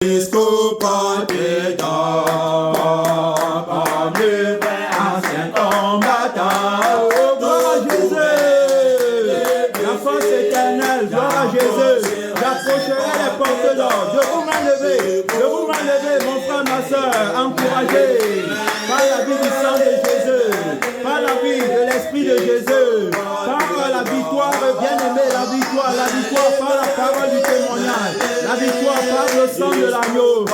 Jusqu'au porté d'or, comme le vrai ancien combattant. Oh, gloire à Jésus, la force éternelle, gloire à Jésus. J'approcherai les portes d'or. Je vous m'enlever, mon frère, ma soeur, encouragé par la vie du sang de Jésus, par la vie de l'Esprit de Jésus, par la victoire, bien-aimé, la victoire par la parole du témoignage, la victoire par le sang de l'agneau.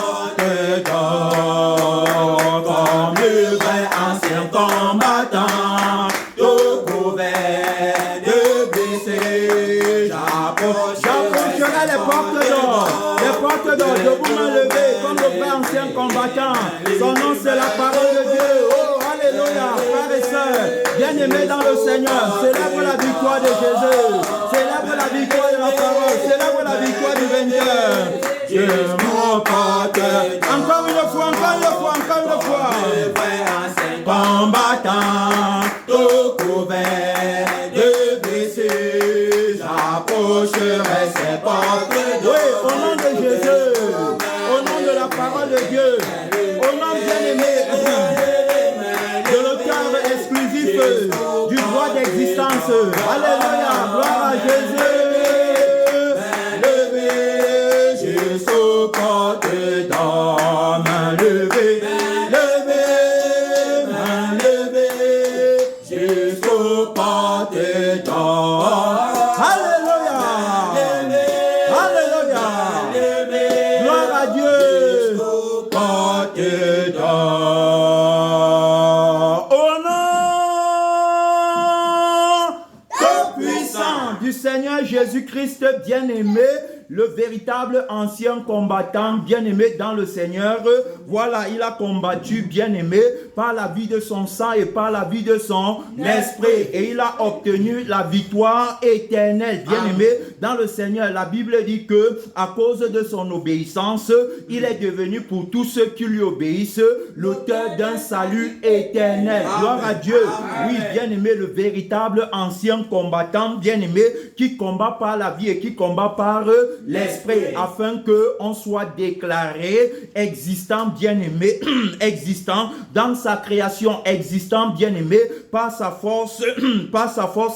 Comme le vrai ancien combattant, tout couvert de blessés, j'approcherai les portes d'or, je vous m'enlever comme le vrai ancien combattant. Son nom c'est la parole de Dieu. Oh, alléluia, frères et sœurs, bien-aimés dans le Seigneur, célèbre la victoire de Jésus, célèbre la victoire de la parole, célèbre la victoire du vainqueur. Je m'emporte. Encore une fois. Le vrai ancien combattant, tout couvert de blessés, j'approcherai ses portes. Oui, au nom de Jésus, au nom de la parole de Dieu, au nom bien-aimé de l'auteur exclusif du droit d'existence. Alléluia, gloire à Jésus. Jésus-Christ bien-aimé, le véritable ancien combattant bien-aimé dans le Seigneur. Voilà, il a combattu bien-aimé par la vie de son sang et par la vie de son esprit. Et il a obtenu la victoire éternelle bien-aimé dans le Seigneur. La Bible dit que à cause de son obéissance, il est devenu pour tous ceux qui lui obéissent l'auteur d'un salut éternel. Gloire à Dieu. Oui, bien-aimé, le véritable ancien combattant bien-aimé qui combat par la vie et qui combat par l'esprit, afin qu'on soit déclaré existant bien-aimé, existant dans sa création, existant bien-aimé par sa force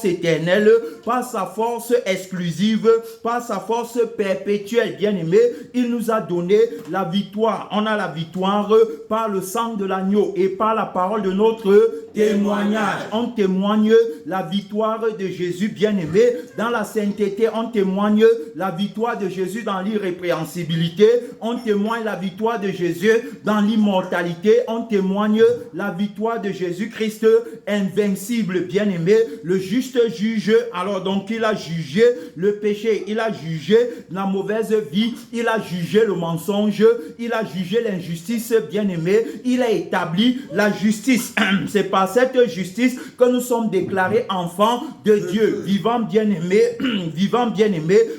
éternelle, par sa force exclusive, par sa force perpétuelle bien-aimé. Il nous a donné la victoire. On a la victoire par le sang de l'agneau et par la parole de notre témoignage. On témoigne la victoire de Jésus bien-aimé dans la sainteté. On témoigne la victoire de Jésus dans l'irrépréhensibilité. On témoigne la victoire de Jésus dans l'immortalité. On témoigne la victoire de Jésus-Christ invincible, bien-aimé, le juste juge. Alors donc il a jugé le péché, il a jugé la mauvaise vie, il a jugé le mensonge, il a jugé l'injustice, bien-aimé, il a établi la justice. C'est par cette justice que nous sommes déclarés enfants de Dieu, vivant bien-aimé,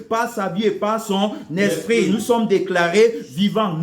par sa vie et par son esprit. Nous sommes déclarés vivants.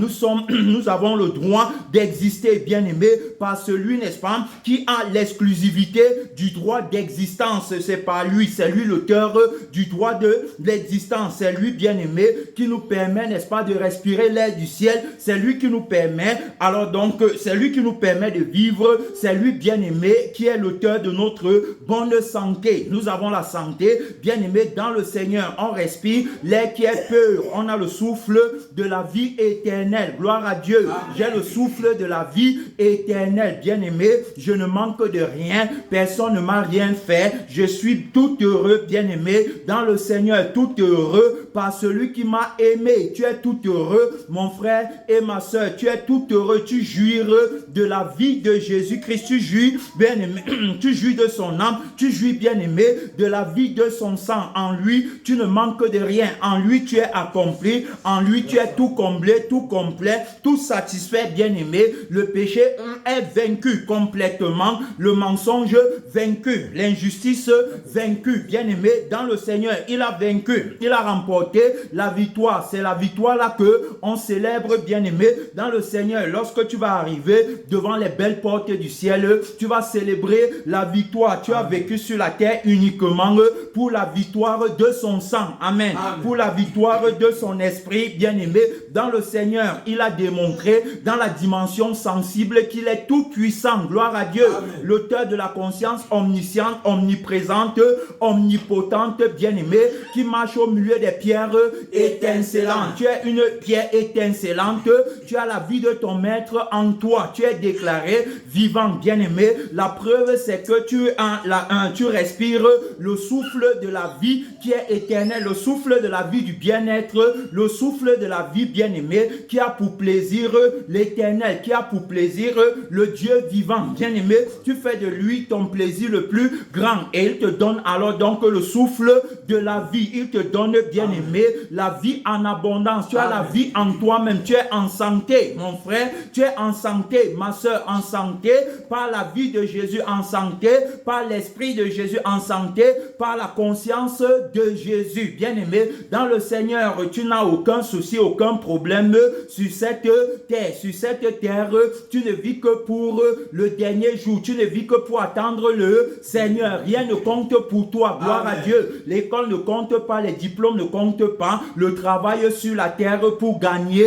Nous avons le droit d'exister, bien-aimé, par celui, n'est-ce pas, qui a l'exclusivité du droit d'existence. C'est par lui, c'est lui l'auteur du droit de l'existence. C'est lui, bien-aimé, qui nous permet, n'est-ce pas, de respirer l'air du ciel. C'est lui qui nous permet, alors donc, c'est lui qui nous permet de vivre. C'est lui, bien-aimé, qui est l'auteur de notre bonne santé. Nous avons la santé, bien-aimé, dans le Seigneur. On respire l'air qui est pur. On a le souffle de la vie éternelle. Gloire à Dieu. J'ai le souffle de la vie éternelle. Bien-aimé, je ne manque de rien. Personne ne m'a rien fait. Je suis tout heureux, bien-aimé, dans le Seigneur. Tout heureux par celui qui m'a aimé. Tu es tout heureux, mon frère et ma soeur. Tu es tout heureux. Tu jouis de la vie de Jésus-Christ. Tu jouis, bien-aimé, tu jouis de son âme. Tu jouis, bien-aimé, de la vie de son sang. En lui, tu ne manques de rien. En lui, tu es accompli. En lui, tu es tout comblé, tout complet, tout satisfait, bien-aimé. Le péché est vaincu complètement. Le mensonge vaincu. L'injustice vaincu, bien-aimé, dans le Seigneur. Il a vaincu, il a remporté la victoire. C'est la victoire là que on célèbre, bien-aimé, dans le Seigneur. Lorsque tu vas arriver devant les belles portes du ciel, tu vas célébrer la victoire. Tu as vécu sur la terre uniquement pour la victoire de son sang. Amen. Amen. Pour la victoire de son esprit, bien-aimé, dans le Seigneur. Il a démontré dans la dimension sensible qu'il est tout puissant. Gloire à Dieu. L'auteur de la conscience omnisciente, omniprésente, omnipotente, bien-aimé, qui marche au milieu des pierres étincelantes. Tu es une pierre étincelante. Tu as la vie de ton maître en toi. Tu es déclaré vivant, bien-aimé. La preuve, c'est que tu respires le souffle de la vie qui est éternel, le souffle de la vie du bien-être, le souffle de la vie, bien-aimé, qui a pour plaisir l'éternel, qui a pour plaisir le Dieu vivant. Bien-aimé, tu fais de lui ton plaisir le plus grand et il te donne alors donc le souffle de la vie. Il te donne, bien-aimé, la vie en abondance. Tu as la vie en toi-même. Tu es en santé, mon frère. Tu es en santé, ma soeur, en santé, par la vie de Jésus, en santé, par l'esprit de Jésus, en santé, par la conscience de Jésus. Bien-aimé, dans le Seigneur, tu n'as aucun souci, aucun problème sur cette terre. Sur cette terre, tu ne vis que pour le dernier jour. Tu ne vis que pour attendre le Seigneur. Rien ne compte pour toi. Gloire à Dieu. L'école ne compte pas, les diplômes ne comptent pas, le travail sur la terre pour gagner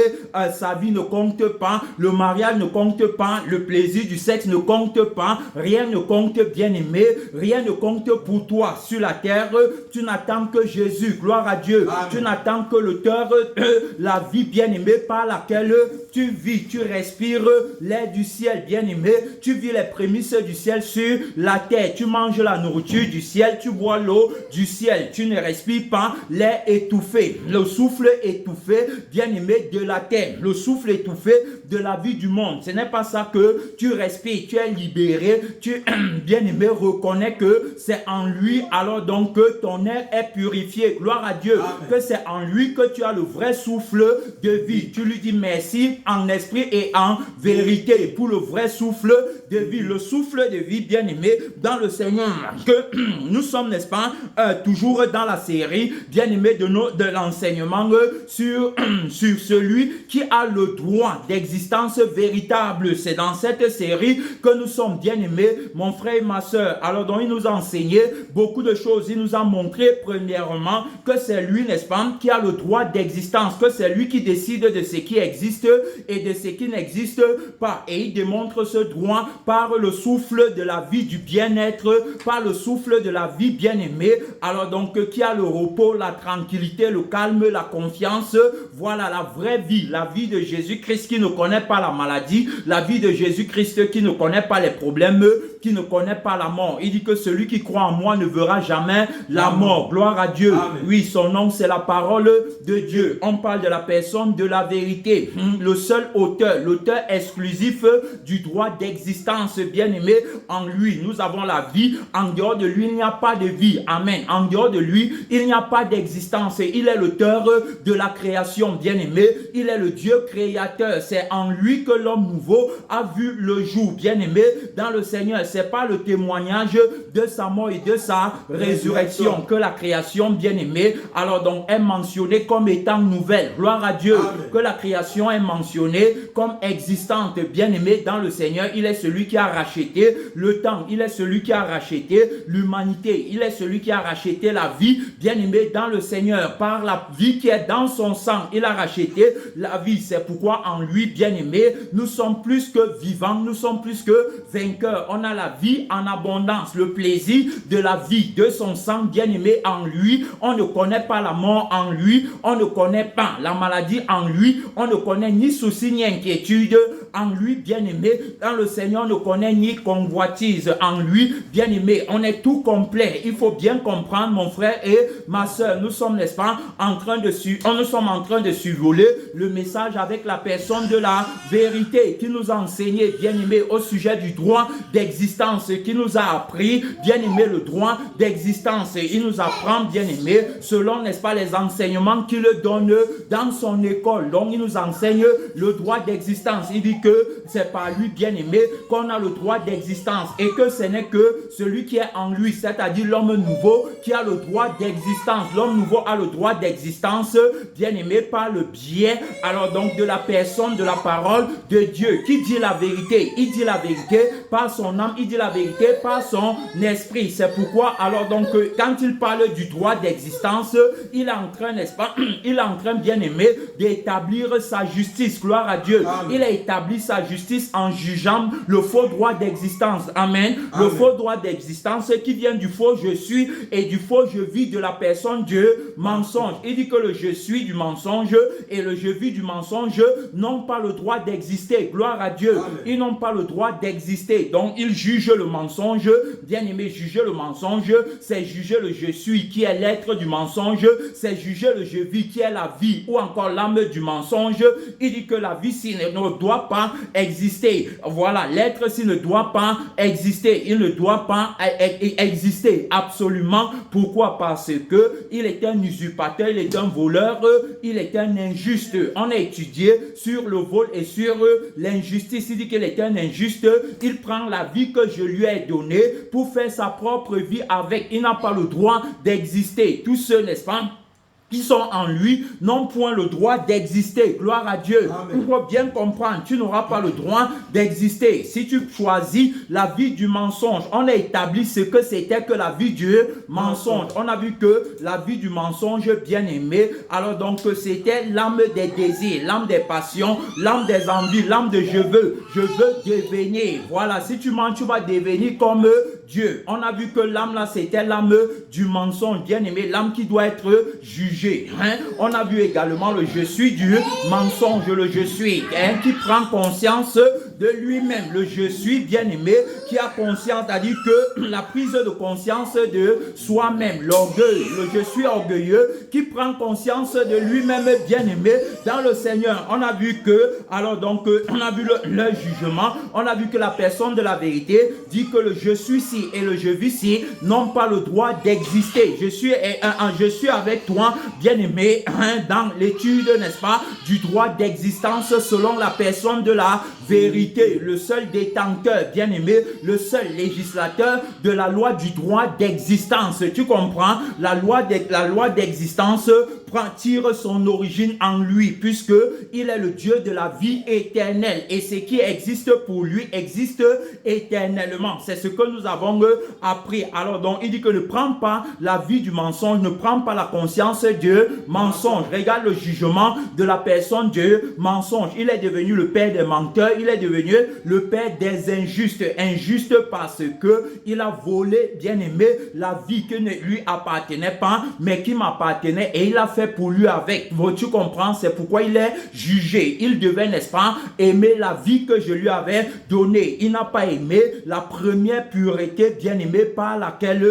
sa vie ne compte pas, le mariage ne compte pas, le plaisir du sexe ne compte pas, rien ne compte, bien-aimé, rien ne compte pour toi sur la terre. Tu n'attends que Jésus. Gloire à Dieu. Amen. Tu n'attends que l'auteur de la vie, bien-aimé, par laquelle tu vis, tu respires l'air du ciel, bien-aimé, tu vis les prémices du ciel sur la terre, tu manges la nourriture du ciel, tu bois l'eau du ciel, tu ne respires pas l'air étouffé, le souffle étouffé, bien-aimé, de la terre, le souffle étouffé de la vie du monde. Ce n'est pas ça que tu respires, tu es libéré, tu, bien-aimé, reconnais que c'est en lui, alors donc que ton air est purifié. Gloire à Dieu. Amen. Que c'est en lui que tu as le vrai souffle de vie. Tu lui dis merci en esprit et en vérité pour le vrai souffle de vie. Le souffle de vie, bien-aimé, dans le Seigneur, que nous sommes, n'est-ce pas, toujours dans la série, bien-aimé, de l'enseignement sur celui qui a le droit d'existence véritable. C'est dans cette série que nous sommes, bien-aimés, mon frère et ma soeur. Alors donc, il nous a enseigné beaucoup de choses. Il nous a montré, premièrement, que c'est lui, n'est-ce pas, qui a le droit d'existence, que c'est lui qui décide de ce qui existe et de ce qui n'existe pas. Et il démontre ce droit par le souffle de la vie du bien-être, par le souffle de la vie bien-aimée. Alors donc, qui a le repos, la tranquillité, le calme, la confiance. Voilà la vraie vie, la vie de Jésus-Christ qui ne connaît pas la maladie, la vie de Jésus-Christ qui ne connaît pas les problèmes, qui ne connaît pas la mort. Il dit que celui qui croit en moi ne verra jamais la mort. Gloire à Dieu. Amen. Oui, son nom, c'est la parole de Dieu. On parle de la personne de la vérité. Le seul auteur, l'auteur exclusif du droit d'existence, bien-aimé, en lui. Nous avons la vie. En dehors de lui, il n'y a pas de vie. Amen. En dehors de lui, il n'y a pas d'existence. Il est l'auteur de la création, bien-aimé. Il est le Dieu créateur. C'est en lui que l'homme nouveau a vu le jour, bien-aimé, dans le Seigneur. C'est pas le témoignage de sa mort et de sa résurrection que la création, bien-aimée, alors donc est mentionnée comme étant nouvelle. Gloire à Dieu. Amen. Que la création est mentionnée comme existante, bien-aimée, dans le Seigneur. Il est celui qui a racheté le temps. Il est celui qui a racheté l'humanité. Il est celui qui a racheté la vie, bien-aimée, dans le Seigneur. Par la vie qui est dans son sang, il a racheté la vie. C'est pourquoi en lui, bien-aimé, nous sommes plus que vivants, nous sommes plus que vainqueurs. On a la vie en abondance, le plaisir de la vie, de son sang, bien-aimé, en lui. On ne connaît pas la mort en lui, on ne connaît pas la maladie en lui, on ne connaît ni souci ni inquiétude en lui, bien-aimé. Dans le Seigneur, on ne connaît ni convoitise en lui, bien-aimé. On est tout complet. Il faut bien comprendre, mon frère et ma soeur, nous sommes, n'est-ce pas, en train de survoler le message avec la personne de la vérité qui nous a enseigné, bien-aimé, au sujet du droit d'existence, qui nous a appris, bien-aimé, le droit d'existence. Il nous apprend, bien-aimé, selon, n'est-ce pas, les enseignements qu'il donne dans son école. Donc, il nous enseigne le droit d'existence. Il dit que c'est par lui, bien-aimé, qu'on a le droit d'existence et que ce n'est que celui qui est en lui, c'est-à-dire l'homme nouveau, qui a le droit d'existence. L'homme nouveau a le droit d'existence, bien-aimé, par le biais, alors donc, de la personne, de la parole de Dieu. Qui dit la vérité? Il dit la vérité par son âme, il dit la vérité par son esprit. C'est pourquoi, alors donc, quand il parle du droit d'existence, il est en train, n'est-ce pas, il est en train, bien-aimé, d'établir sa justice. Gloire à Dieu. Amen. Il a établi sa justice en jugeant le faux droit d'existence. Amen. Le faux droit d'existence qui vient du faux je suis et du faux je vis de la personne Dieu, mensonge. Il dit que le je suis du mensonge et le je vis du mensonge n'ont pas le droit d'exister. Gloire à Dieu. Amen. Ils n'ont pas le droit d'exister. Donc, ils jugent le mensonge. Bien-aimé, juger le mensonge, c'est juger le je suis qui est l'être du mensonge. C'est juger le je vis qui est la vie ou encore l'âme du mensonge. Il dit que la vie s'il ne doit pas exister. Voilà, l'être s'il ne doit pas exister. Il ne doit pas exister. Absolument. Pourquoi? Parce que il est un usurpateur, il est un voleur, il est un injuste. On a étudié sur le vol et sur l'injustice. Il dit qu'il est un injuste. Il prend la vie que je lui ai donnée pour faire sa propre vie avec. Il n'a pas le droit d'exister. Tous ceux, n'est-ce pas, qui sont en lui n'ont point le droit d'exister. Gloire à Dieu. Il faut bien comprendre, tu n'auras pas le droit d'exister. Si tu choisis la vie du mensonge, on a établi ce que c'était que la vie du mensonge. On a vu que la vie du mensonge, bien aimé, alors donc c'était l'âme des désirs, l'âme des passions, l'âme des envies, l'âme de je veux devenir. Voilà, si tu mens, tu vas devenir comme Dieu. On a vu que l'âme là, c'était l'âme du mensonge, bien aimé, l'âme qui doit être jugée. Hein? On a vu également le je suis du mensonge, le je suis, hein, qui prend conscience de lui-même. Le je suis, bien aimé, qui a conscience, c'est-à-dire que la prise de conscience de soi-même, l'orgueil, le je suis orgueilleux, qui prend conscience de lui-même, bien aimé, dans le Seigneur. On a vu que, alors donc, on a vu le jugement, on a vu que la personne de la vérité dit que le je suis ci et le je vis ci n'ont pas le droit d'exister. Je suis avec toi, bien-aimé, hein, dans l'étude, n'est-ce pas, du droit d'existence selon la personne de la vérité, le seul détenteur, bien-aimé, le seul législateur de la loi du droit d'existence. Tu comprends? La loi d'existence tire son origine en lui, puisque il est le Dieu de la vie éternelle et ce qui existe pour lui existe éternellement. C'est ce que nous avons appris. Alors donc, il dit que ne prends pas la vie du mensonge, ne prends pas la conscience de mensonge. Regarde le jugement de la personne de mensonge. Il est devenu le père des menteurs, il est devenu le père des injustes. Injuste parce que il a volé, bien aimé, la vie qui ne lui appartenait pas, mais qui m'appartenait, et il a fait pour lui avec. Tu comprends? C'est pourquoi il est jugé. Il devait, n'est-ce pas, aimer la vie que je lui avais donnée. Il n'a pas aimé la première pureté, bien aimée, par laquelle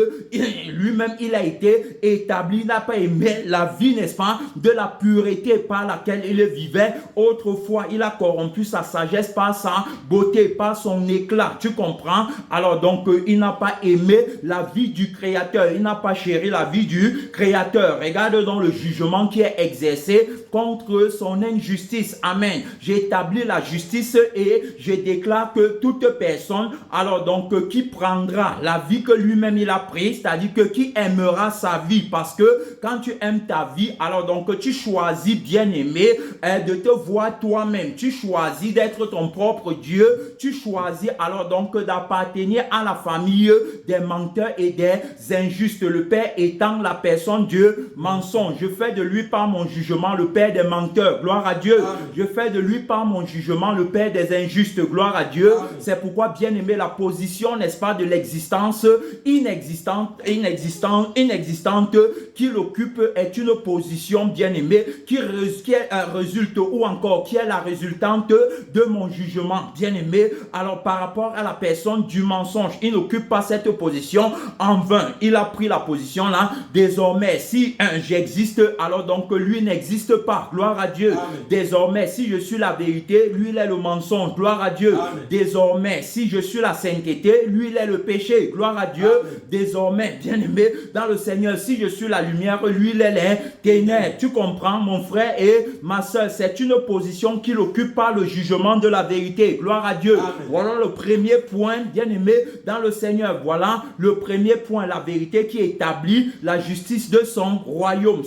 lui-même il a été établi. Il n'a pas aimé la vie, n'est-ce pas, de la pureté par laquelle il vivait autrefois. Il a corrompu sa sagesse par sa beauté, par son éclat. Tu comprends? Alors donc, il n'a pas aimé la vie du Créateur. Il n'a pas chéri la vie du Créateur. Regarde dans le jugement qui est exercé contre son injustice. Amen. J'établis la justice et je déclare que toute personne, alors donc, qui prendra la vie que lui-même il a prise, c'est-à-dire que qui aimera sa vie, parce que quand tu aimes ta vie, alors donc tu choisis, bien aimé, de te voir toi-même. Tu choisis d'être ton propre Dieu. Tu choisis alors donc d'appartenir à la famille des menteurs et des injustes. Le Père étant la personne Dieu mensonge. Je fais de lui par mon jugement le Père des menteurs. Gloire à Dieu. Amen. Je fais de lui par mon jugement le Père des injustes. Gloire à Dieu. C'est pourquoi, bien aimé, la position, n'est-ce pas, de l'existence inexistante qu'il occupe est une position, bien aimée, qui résulte ou encore qui est la résultante de mon jugement, bien aimé. Alors par rapport à la personne du mensonge, il n'occupe pas cette position en vain. Il a pris la position là. Désormais, si j'existe, alors donc lui n'existe pas. Gloire à Dieu. Amen. Désormais, si je suis la vérité, lui il est le mensonge. Gloire à Dieu. Amen. Désormais, si je suis la sainteté, lui il est le péché. Gloire à Dieu. Amen. Désormais, bien aimé, dans le Seigneur, si je suis la lumière, lui il est les ténèbres. Tu comprends, mon frère et ma soeur, c'est une position qu'il occupe par le jugement de la vérité. vérité. Gloire à Dieu. Amen. Voilà le premier point, bien-aimé, dans le Seigneur. Voilà le premier point, la vérité qui établit la justice de son royaume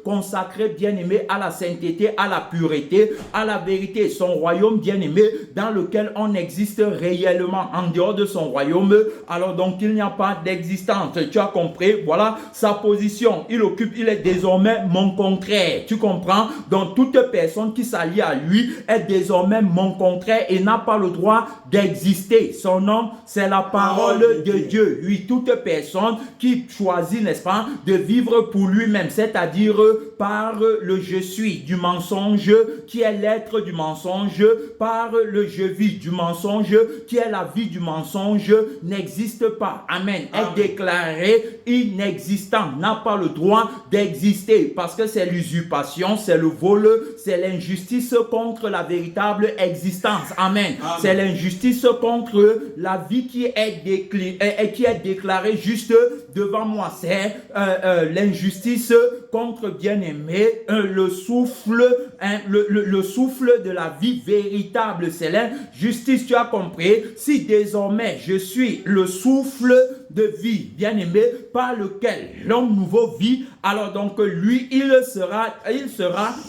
consacré, bien-aimé, à la sainteté, à la pureté, à la vérité. Son royaume, bien-aimé, dans lequel on existe réellement. En dehors de son royaume, alors donc il n'y a pas d'existence. Tu as compris? Voilà sa position. Il est désormais mon contraire. Tu comprends? Donc toute personne qui s'allie à lui est désormais mon contraire et n'a pas le droit d'exister. Son nom, c'est la parole de Dieu. Lui, toute personne qui choisit, n'est-ce pas, de vivre pour lui-même, c'est-à-dire par le je suis du mensonge, qui est l'être du mensonge, par le je vis du mensonge, qui est la vie du mensonge, n'existe pas. Amen. Est déclaré inexistant, n'a pas le droit d'exister parce que c'est l'usurpation, c'est le vol, c'est l'injustice contre la véritable existence. Amen. C'est l'injustice contre la vie qui est déclarée juste devant moi. C'est l'injustice contre, bien-aimé, le souffle, le souffle de la vie véritable. C'est l'injustice, tu as compris? Si désormais je suis le souffle de vie, bien-aimé, par lequel l'homme nouveau vit, alors donc lui, il sera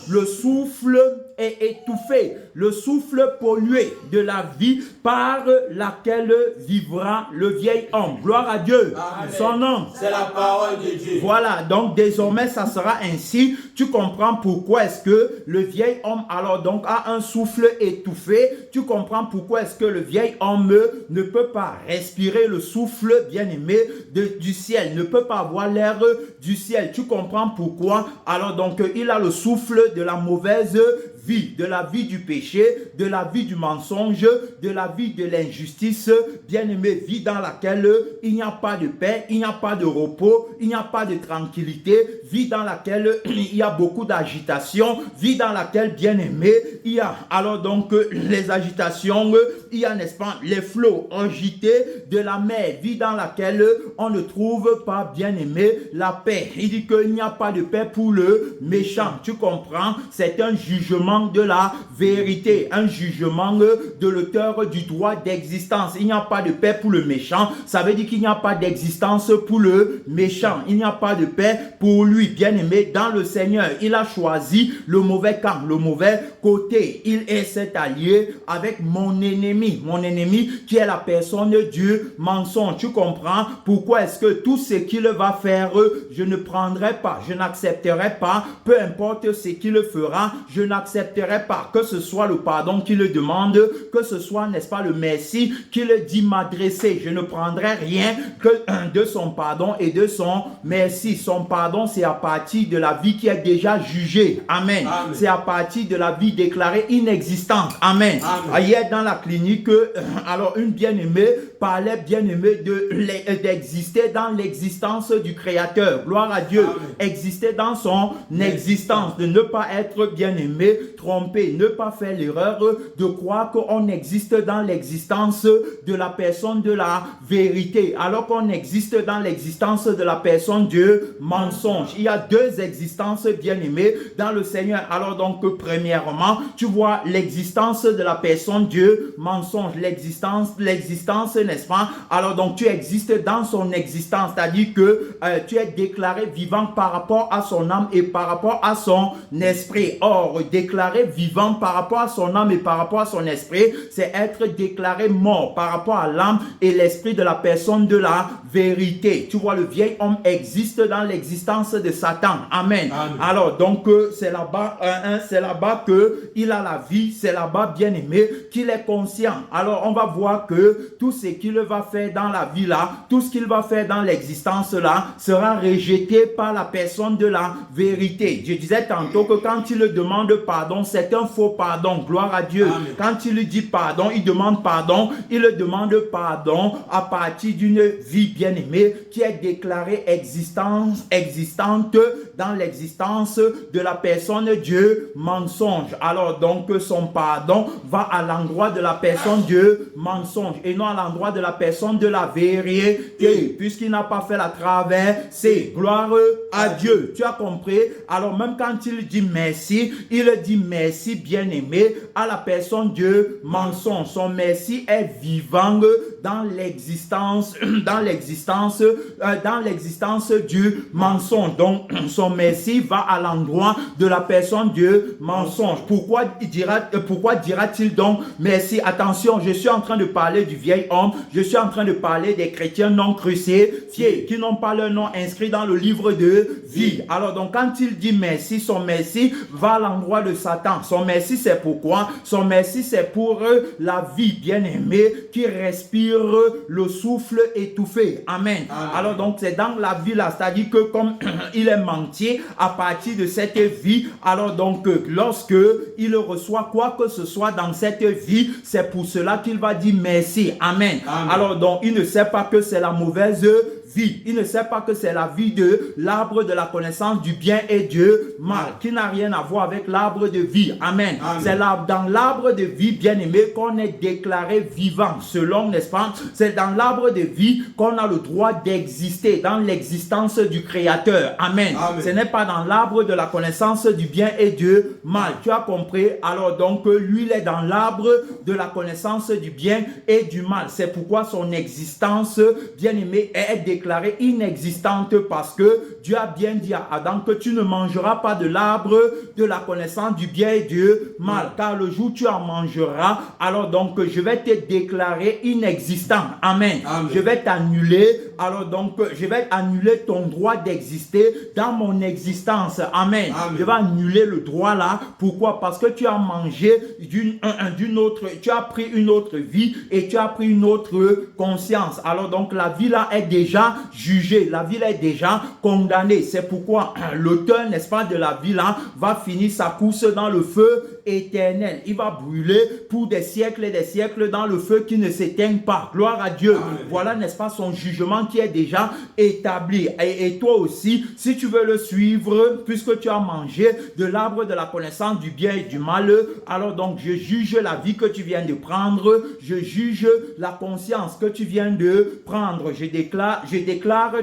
le souffle étouffé, le souffle pollué de la vie par laquelle vivra le vieil homme. Gloire à Dieu. Amen. Son nom, c'est la parole de Dieu. Voilà, donc désormais ça sera ainsi. Tu comprends pourquoi est-ce que le vieil homme alors donc a un souffle étouffé. Tu comprends pourquoi est-ce que le vieil homme ne peut pas respirer le souffle, bien-aimé, du ciel, ne peut pas avoir l'air du ciel. Tu comprends pourquoi? Alors donc il a le souffle de la mauvaise vie, de la vie du péché, de la vie du mensonge, de la vie de l'injustice, bien-aimé, vie dans laquelle il n'y a pas de paix, il n'y a pas de repos, il n'y a pas de tranquillité, vie dans laquelle il y a beaucoup d'agitation, vie dans laquelle, bien-aimé, il y a alors donc les agitations, il y a, n'est-ce pas, les flots agités de la mer, vie dans laquelle on ne trouve pas, bien-aimé, la paix. Il dit qu'il n'y a pas de paix pour le méchant. Tu comprends? C'est un jugement de la vérité, un jugement de l'auteur du droit d'existence. Il n'y a pas de paix pour le méchant. Ça veut dire qu'il n'y a pas d'existence pour le méchant. Il n'y a pas de paix pour lui, bien-aimé, dans le Seigneur. Il a choisi le mauvais camp, le mauvais côté. Il s'est allié avec mon ennemi qui est la personne du mensonge. Tu comprends pourquoi est-ce que tout ce qu'il va faire, je ne prendrai pas, je n'accepterai pas, peu importe ce qu'il fera, je n'accepterai pas, que ce soit le pardon qu'il demande, que ce soit, n'est-ce pas, le merci qu'il dit m'adresser. Je ne prendrai rien que de son pardon et de son merci. Son pardon, c'est à partir de la vie qui est déjà jugée. Amen. C'est à partir de la vie déclarée inexistante. Amen. Hier, dans la clinique, alors une bien-aimée parlait, bien-aimée, d'exister dans l'existence du Créateur. Gloire à Dieu. Amen. Exister dans son existence, de ne pas être, bien-aimé, trompé, ne pas faire l'erreur de croire qu'on existe dans l'existence de la personne de la vérité, alors qu'on existe dans l'existence de la personne du mensonge. Il y a deux existences, bien-aimées, dans le Seigneur. Alors donc, premièrement, tu vois l'existence de la personne du mensonge, l'existence, n'est-ce pas? Alors donc, tu existes dans son existence, c'est-à-dire que tu es déclaré vivant par rapport à son âme et par rapport à son esprit. Or, déclaré vivant par rapport à son âme et par rapport à son esprit, c'est être déclaré mort par rapport à l'âme et l'esprit de la personne de la vérité. Tu vois, le vieil homme existe dans l'existence de Satan. Amen. Alors, donc, c'est là-bas, c'est là-bas que il a la vie, c'est là-bas, bien-aimé, qu'il est conscient. Alors, on va voir que tout ce qu'il va faire dans la vie là, tout ce qu'il va faire dans l'existence là, sera rejeté par la personne de la vérité. Je disais tantôt que quand il demande pardon, c'est un faux pardon. Gloire à Dieu. Amen. Quand il dit pardon, il demande pardon. Il demande pardon à partir d'une vie bien-aimée qui est déclarée existante dans l'existence de la personne Dieu mensonge. Alors donc son pardon va à l'endroit de la personne Dieu mensonge et non à l'endroit l'endroit de la personne de la vérité, puisqu'il n'a pas fait la traversée. Gloire à Dieu. Tu as compris? Alors même quand il dit merci, il dit merci, bien-aimé, à la personne de mensonge. Son merci est vivant dans l'existence du mensonge. Donc son merci va à l'endroit de la personne de mensonge. Pourquoi dira-t-il donc merci? Attention, je suis en train de parler du vieil homme, je suis en train de parler des chrétiens non crucifiés qui n'ont pas leur nom inscrit dans le livre de vie. Alors donc quand il dit merci, son merci va à l'endroit de Satan. Son merci c'est pourquoi? Son merci c'est pour la vie, bien-aimée, qui respire le souffle étouffé. Amen. Alors donc c'est dans la vie là, c'est-à-dire que comme il est menti à partir de cette vie, alors donc lorsque il reçoit quoi que ce soit dans cette vie, c'est pour cela qu'il va dire merci. Amen. Alors donc il ne sait pas que c'est la mauvaise vie. Il ne sait pas que c'est la vie de l'arbre de la connaissance du bien et du mal, qui n'a rien à voir avec l'arbre de vie. Amen. C'est dans l'arbre de vie, bien-aimé, qu'on est déclaré vivant, selon, n'est-ce pas? C'est dans l'arbre de vie qu'on a le droit d'exister, dans l'existence du Créateur. Amen. Ce n'est pas dans l'arbre de la connaissance du bien et du mal. Tu as compris? Alors donc, lui, il est dans l'arbre de la connaissance du bien et du mal. C'est pourquoi son existence, bien-aimé, est déclarée inexistante, parce que Dieu a bien dit à Adam que tu ne mangeras pas de l'arbre de la connaissance du bien et du mal, car le jour où tu en mangeras, alors donc je vais te déclarer inexistant. Amen. Je vais t'annuler, alors donc je vais annuler ton droit d'exister dans mon existence. Amen. Je vais annuler le droit là. Pourquoi? Parce que tu as mangé d'une autre, tu as pris une autre vie et tu as pris une autre conscience. Alors donc la vie là est déjà jugée, la vie là est déjà condamnée. C'est pourquoi l'auteur, n'est-ce pas, de la vie là va finir sa course dans le feu éternel. Il va brûler pour des siècles et des siècles dans le feu qui ne s'éteint pas. Gloire à Dieu. Amen. Voilà, n'est-ce pas, son jugement qui est déjà établi. Et toi aussi, si tu veux le suivre, puisque tu as mangé de l'arbre de la connaissance du bien et du mal, alors donc je juge la vie que tu viens de prendre, je juge la conscience que tu viens de prendre. Je déclare,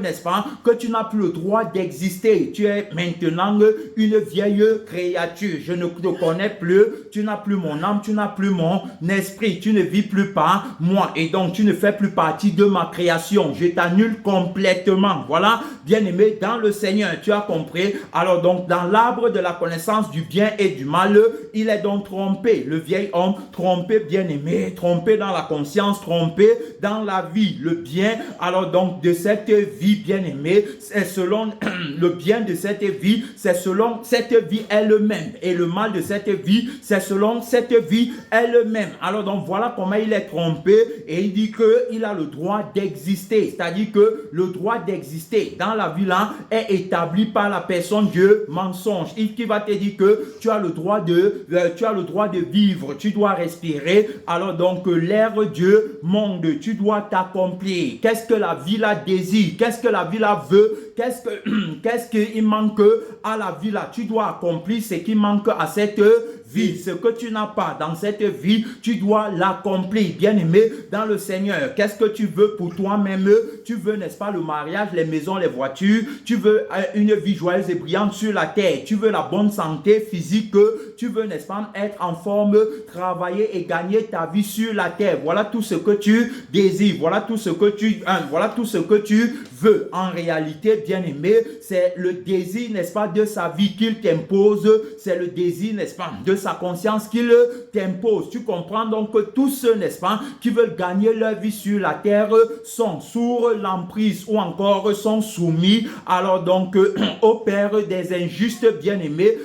n'est-ce pas, que tu n'as plus le droit d'exister. Tu es maintenant une vieille créature. Je ne te connais plus. Tu n'as plus mon âme, tu n'as plus mon esprit. Tu ne vis plus par moi. Et donc, tu ne fais plus partie de ma création. Je t'annule complètement. Voilà, bien-aimé, dans le Seigneur. Tu as compris? Alors donc, dans l'arbre de la connaissance du bien et du mal, il est donc trompé. Le vieil homme, trompé, bien-aimé, trompé dans la conscience, trompé dans la vie. Le bien, alors donc, de cette vie, bien-aimée, c'est selon le bien de cette vie, c'est selon cette vie elle-même. Et le mal de cette vie, c'est selon cette vie elle-même. Alors donc, voilà comment il est trompé, et il dit qu'il a le droit d'exister. C'est-à-dire que le droit d'exister dans la vie là est établi par la personne Dieu mensonge. Il qui va te dire que tu as le droit de vivre, tu dois respirer. Alors donc, l'air Dieu monde, tu dois t'accomplir. Qu'est-ce que la vie là désire? Qu'est-ce que la vie là veut? Qu'est-ce qu'il manque à la vie là? Tu dois accomplir ce qui manque à cette vie. Ce que tu n'as pas dans cette vie, tu dois l'accomplir. Bien-aimé dans le Seigneur, qu'est-ce que tu veux pour toi-même? Tu veux, n'est-ce pas, le mariage, les maisons, les voitures. Tu veux une vie joyeuse et brillante sur la terre. Tu veux la bonne santé physique. Tu veux, n'est-ce pas, être en forme, travailler et gagner ta vie sur la terre. Voilà tout ce que tu désires. Voilà tout ce que tu veux. En réalité, bien-aimé, c'est le désir, n'est-ce pas, de sa vie qu'il t'impose. C'est le désir, n'est-ce pas, de sa conscience qu'il t'impose. Tu comprends donc que tous ceux, n'est-ce pas, qui veulent gagner leur vie sur la terre sont sous l'emprise ou encore sont soumis alors donc au Père des injustes, bien-aimés,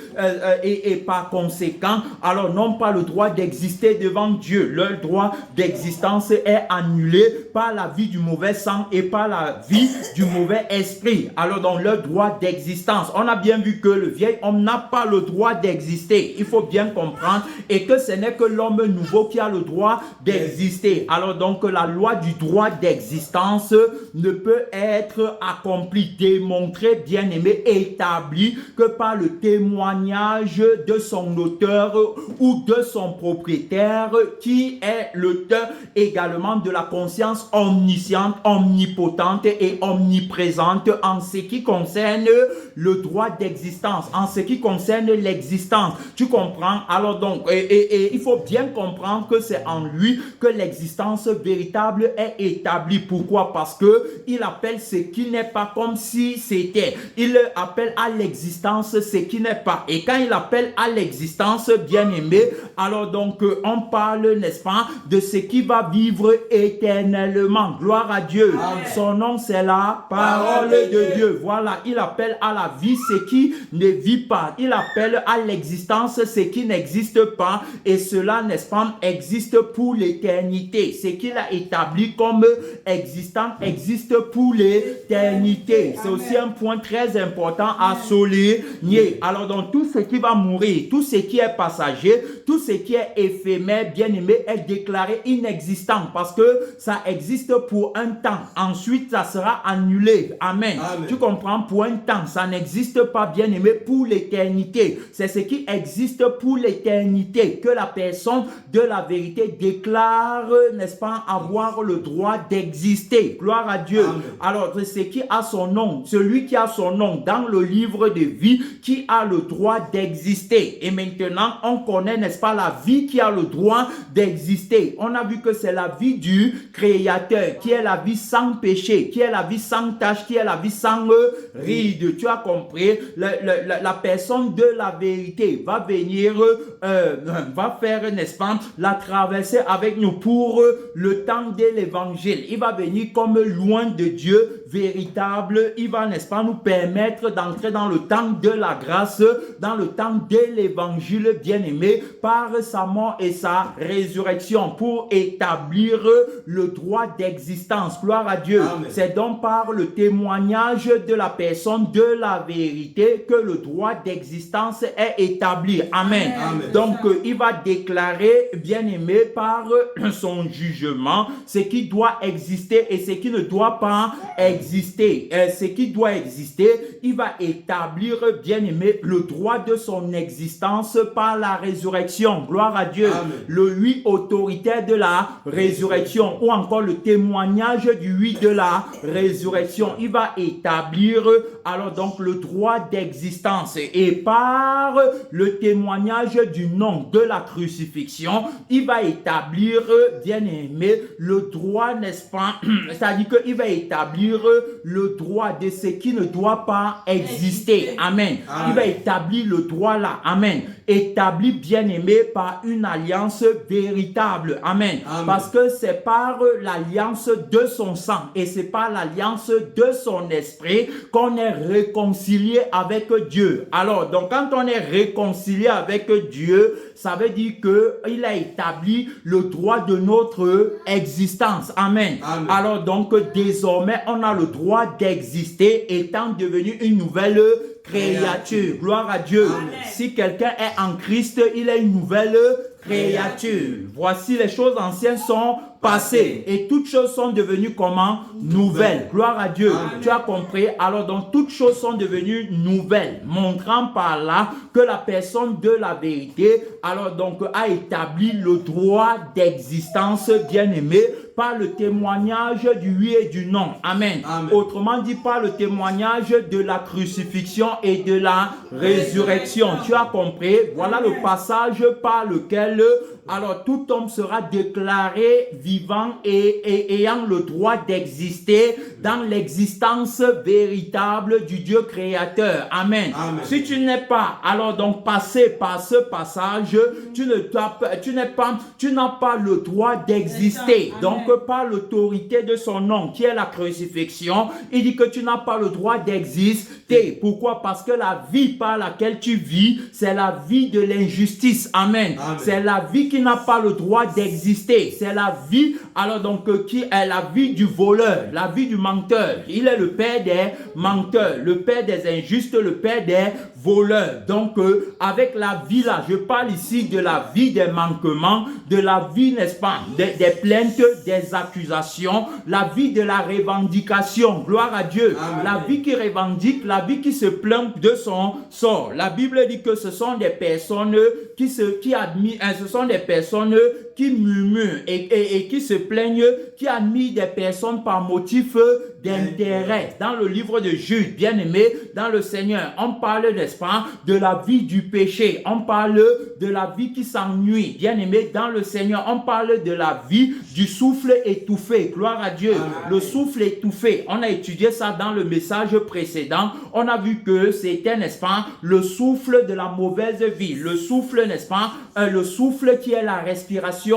et par conséquent, alors n'ont pas le droit d'exister devant Dieu. Leur droit d'existence est annulé par la vie du mauvais sang et par la vie du mauvais esprit. Alors donc leur droit d'existence. On a bien vu que le vieil homme n'a pas le droit d'exister. Il faut bien comprendre et que ce n'est que l'homme nouveau qui a le droit d'exister. Alors donc la loi du droit d'existence ne peut être accomplie, démontrée, bien aimé, établie que par le témoignage de son auteur ou de son propriétaire qui est l'auteur également de la conscience omnisciente, omnipotente et omniprésente en ce qui concerne le droit d'existence, en ce qui concerne l'existence. Tu comprends? Alors donc, et il faut bien comprendre que c'est en lui que l'existence véritable est établie. Pourquoi? Parce que il appelle ce qui n'est pas comme si c'était. Il appelle à l'existence ce qui n'est pas. Et quand il appelle à l'existence, bien aimé, alors donc on parle, n'est-ce pas, de ce qui va vivre éternellement. Gloire à Dieu. Amen. Son nom, c'est la parole de Dieu. Voilà, il appelle à la vie ce qui ne vit pas. Il appelle à l'existence ce qui n'existe pas. Et cela, n'est-ce pas, existe pour l'éternité. Ce qu'il a établi comme existant existe pour l'éternité. C'est aussi un point très important à souligner. Alors donc tout ce qui va mourir, tout ce qui est passager, tout ce qui est éphémère, bien aimé, est déclaré inexistant parce que ça existe pour un temps. Ensuite, ça sera annulé. Amen. Amen. Tu comprends? Pour un temps, ça n'existe pas, bien aimé, pour l'éternité. C'est ce qui existe pour l'éternité que la personne de la vérité déclare, n'est-ce pas, avoir le droit d'exister. Gloire à Dieu. Amen. Alors, c'est qui a son nom, celui qui a son nom dans le livre de vie, qui a le droit d'exister. Et maintenant, on connaît, n'est-ce pas, la vie qui a le droit d'exister. On a vu que c'est la vie du Créateur, qui est la vie sans péché, qui est la vie sans tache, qui est la vie sans ride. Tu as compris? La personne de la vérité va venir, va faire, n'est-ce pas, la traversée avec nous pour le temps de l'évangile. Il va venir comme loin de Dieu véritable. Il va, n'est-ce pas, nous permettre d'entrer dans le temps de la grâce, dans le temps de l'évangile bien-aimé, par sa mort et sa résurrection, pour établir le droit d'existence. Gloire à Dieu. C'est donc par le témoignage de la personne de la vérité que le droit d'existence est établi. Amen. Amen. Donc, il va déclarer, bien-aimé, par son jugement, ce qui doit exister et ce qui ne doit pas exister. Ce qui doit exister, il va établir, bien-aimé, le droit de son existence par la résurrection. Gloire à Dieu. Amen. Le oui autoritaire de la résurrection ou encore le témoignage du oui de la résurrection. Il va établir alors donc le droit d'existence et par le témoignage du nom de la crucifixion, il va établir, bien aimé, le droit, n'est-ce pas? C'est-à-dire qu'il va établir le droit de ce qui ne doit pas exister. Amen. Amen. Il va établir le droit là. Amen. Établi, bien aimé, par une alliance véritable. Amen. Amen. Parce que c'est par l'alliance de son sang et c'est par l'alliance de son esprit qu'on est réconcilié avec Dieu. Alors, donc quand on est réconcilié avec Dieu, ça veut dire qu'il a établi le droit de notre existence. Amen. Amen. Alors donc désormais, on a le droit d'exister étant devenu une nouvelle créature. Gloire à Dieu. Amen. Si quelqu'un est en Christ, il est une nouvelle créature. Voici, les choses anciennes sont passées et toutes choses sont devenues comment? Nouvelles. Gloire à Dieu. Amen. Tu as compris? Alors donc toutes choses sont devenues nouvelles, montrant par là que la personne de la vérité alors donc a établi le droit d'existence, bien aimé, par le témoignage du oui et du non. Amen. Amen. Autrement dit, par le témoignage de la crucifixion et de la résurrection. Tu as compris? Voilà le passage par lequel alors tout homme sera déclaré vivant et ayant le droit d'exister dans l'existence véritable du Dieu créateur. Amen. Amen. Si tu n'es pas alors donc passé par ce passage, tu n'as pas le droit d'exister. Donc par l'autorité de son nom qui est la crucifixion, il dit que tu n'as pas le droit d'exister. Pourquoi? Parce que la vie par laquelle tu vis, c'est la vie de l'injustice. Amen. Amen. C'est la vie qui n'a pas le droit d'exister. C'est la vie alors donc qui est la vie du voleur, la vie du menteur. Il est le père des menteurs, le père des injustes, le père des voleurs. Donc avec la vie là, je parle ici de la vie des manquements, de la vie, n'est-ce pas, des plaintes, des accusations, la vie de la revendication. Gloire à Dieu. Amen. La vie qui revendique, la vie qui se plaint de son sort. La Bible dit que ce sont des personnes qui admirent, ce sont des personnes qui murmurent et qui se plaignent, qui admirent des personnes par motif d'intérêt. Dans le livre de Jude, bien-aimé, dans le Seigneur, on parle, n'est-ce pas, de la vie du péché. On parle de la vie qui s'ennuie. Bien-aimé, dans le Seigneur, on parle de la vie du souffle étouffé. Gloire à Dieu. Amen. Le souffle étouffé. On a étudié ça dans le message précédent. On a vu que c'était, n'est-ce pas, le souffle de la mauvaise vie. Le souffle, n'est-ce pas, le souffle qui est la respiration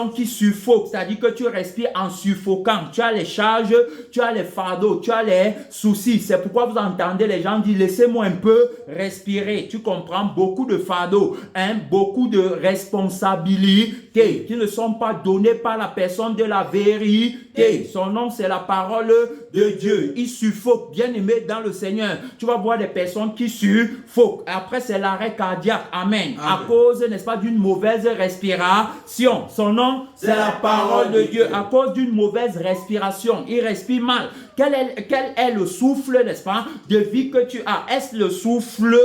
qui suffoque. C'est-à-dire que tu respires en suffoquant. Tu as les charges, tu as les fardeaux, tu as les soucis. C'est pourquoi vous entendez les gens dire, laissez-moi un peu respirer. Tu comprends, beaucoup de fardeaux, beaucoup de responsabilités qui ne sont pas données par la personne de la vérité. Son nom, c'est la parole de Dieu. Il suffoque, bien aimé dans le Seigneur. Tu vas voir des personnes qui suffoquent. Après, c'est l'arrêt cardiaque. Amen. À cause, n'est-ce pas, d'une mauvaise respiration. Son nom, c'est la parole de Dieu. À cause d'une mauvaise respiration, il respire mal. Quel est le souffle, n'est-ce pas, de vie que tu as? Est-ce le souffle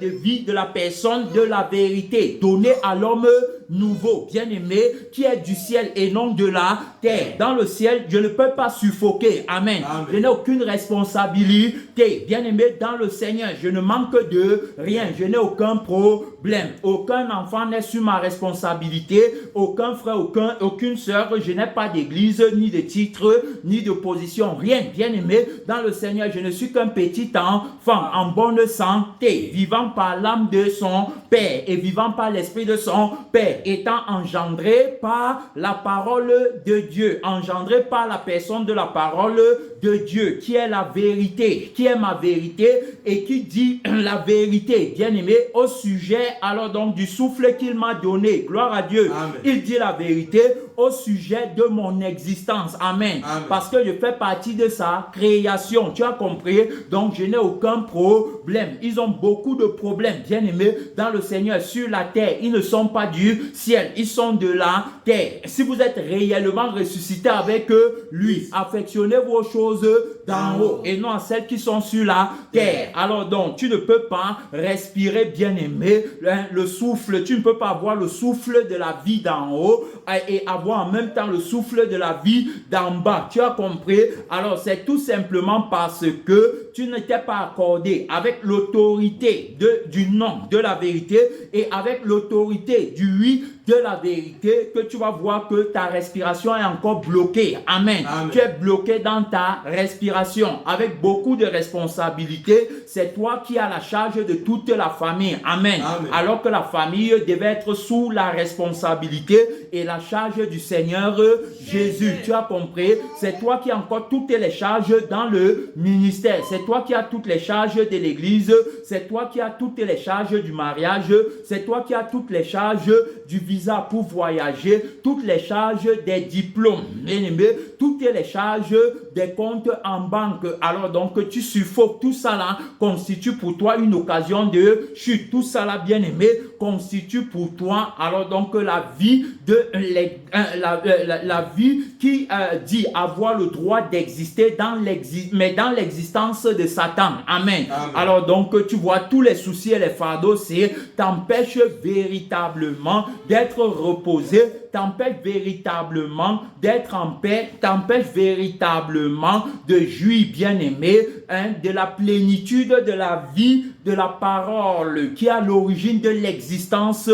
de vie de la personne de la vérité, donné à l'homme nouveau, bien-aimé, qui est du ciel et non de la terre? Dans le ciel, je ne peux pas suffoquer. Amen. Amen. Je n'ai aucune responsabilité. Bien-aimé, dans le Seigneur, je ne manque de rien. Je n'ai aucun problème. Aucun enfant n'est sur ma responsabilité. Aucun frère, aucune sœur. Je n'ai pas d'église, ni de titre, ni de position. Rien. Bien-aimé, dans le Seigneur, je ne suis qu'un petit enfant en bonne santé, vivant par l'âme de son Père et vivant par l'esprit de son Père, étant engendré par la parole de Dieu, engendré par la personne de la parole de Dieu, qui est la vérité, qui est ma vérité et qui dit la vérité, bien-aimé, au sujet alors donc du souffle qu'il m'a donné. Gloire à Dieu. Amen. Il dit la vérité au sujet de mon existence. Amen. Amen. Parce que je fais partie de sa création. Tu as compris? Donc je n'ai aucun problème. Ils ont beaucoup de problèmes, bien-aimés, dans le Seigneur, sur la terre. Ils ne sont pas du ciel, ils sont de la terre. Si vous êtes réellement ressuscité avec lui, affectionnez vos choses d'en haut et non à celles qui sont sur la terre. Alors donc, tu ne peux pas respirer, bien-aimé, le souffle. Tu ne peux pas avoir le souffle de la vie d'en haut et avoir en même temps le souffle de la vie d'en bas. Tu as compris? Alors, c'est tout simplement parce que tu ne t'es pas accordé avec l'autorité du nom de la vérité et avec l'autorité du oui de la vérité que tu vas voir que ta respiration est encore bloquée. Amen. Amen. Tu es bloqué dans ta respiration avec beaucoup de responsabilités. C'est toi qui as la charge de toute la famille. Amen. Amen. Alors que la famille devait être sous la responsabilité et la charge du Seigneur Jésus. Tu as compris? C'est toi qui as encore toutes les charges dans le ministère. C'est toi qui as toutes les charges de l'église. C'est toi qui as toutes les charges du mariage. C'est toi qui as toutes les charges du visa pour voyager, toutes les charges des diplômes, bien-aimé, toutes les charges des comptes en banque. Alors donc tu suffoques, tout ça là constitue pour toi une occasion de chute. Tout ça là, bien-aimé, constitue pour toi alors donc la vie la vie qui dit avoir le droit d'exister mais dans l'existence de Satan. Amen. Amen. Alors donc tu vois, tous les soucis et les fardeaux, c'est t'empêche véritablement d'être reposé, t'empêche véritablement d'être en paix, t'empêche véritablement de jouir, bien-aimé, de la plénitude de la vie, de la parole qui est à l'origine de l'existence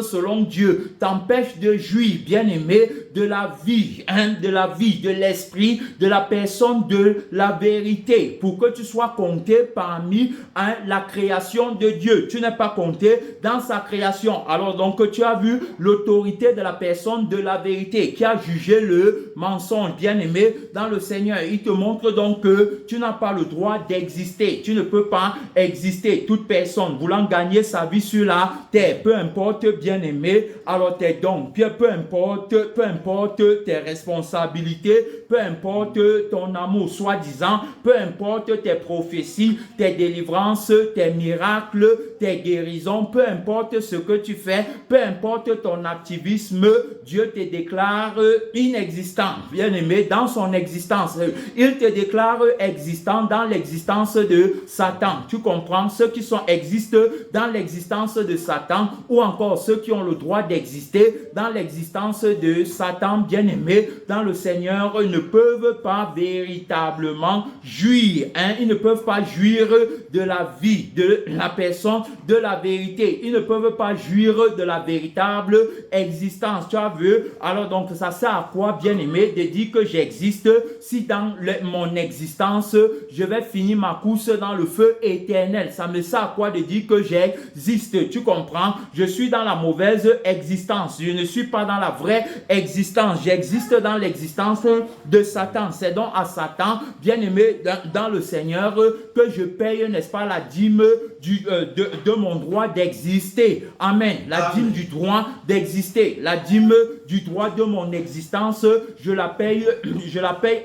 selon Dieu. T'empêche de jouir, bien-aimé, de la vie, de l'esprit, de la personne de la vérité, pour que tu sois compté parmi la création de Dieu. Tu n'es pas compté dans sa création. Alors donc tu as vu l'autorité de la personne de la vérité qui a jugé le mensonge, bien-aimé, dans le Seigneur. Il te montre donc que tu n'as pas le droit d'exister. Tu ne peux peut pas exister. Toute personne voulant gagner sa vie sur la terre, peu importe, bien-aimé, alors tes dons, peu importe tes responsabilités, peu importe ton amour soi-disant, peu importe tes prophéties, tes délivrances, tes miracles, tes guérisons, peu importe ce que tu fais, peu importe ton activisme, Dieu te déclare inexistant, bien-aimé, dans son existence. Il te déclare existant dans l'existence de Satan. Tu comprends? Ceux qui existent dans l'existence de Satan, ou encore ceux qui ont le droit d'exister dans l'existence de Satan, bien-aimé, dans le Seigneur, ne peuvent pas véritablement jouir. Ils ne peuvent pas jouir de la vie, de la personne, de la vérité. Ils ne peuvent pas jouir de la véritable existence. Tu as vu? Alors donc, ça sert à quoi, bien-aimé, de dire que j'existe si dans mon existence, je vais finir ma course dans le feu éternel? Ça me sert à quoi de dire que j'existe? Tu comprends? Je suis dans la mauvaise existence. Je ne suis pas dans la vraie existence. J'existe dans l'existence de Satan. C'est donc à Satan, bien-aimé, dans le Seigneur, que je paye, n'est-ce pas, la dîme de mon droit d'exister. Amen. La dîme du droit d'exister. La dîme du droit de mon existence, je la paye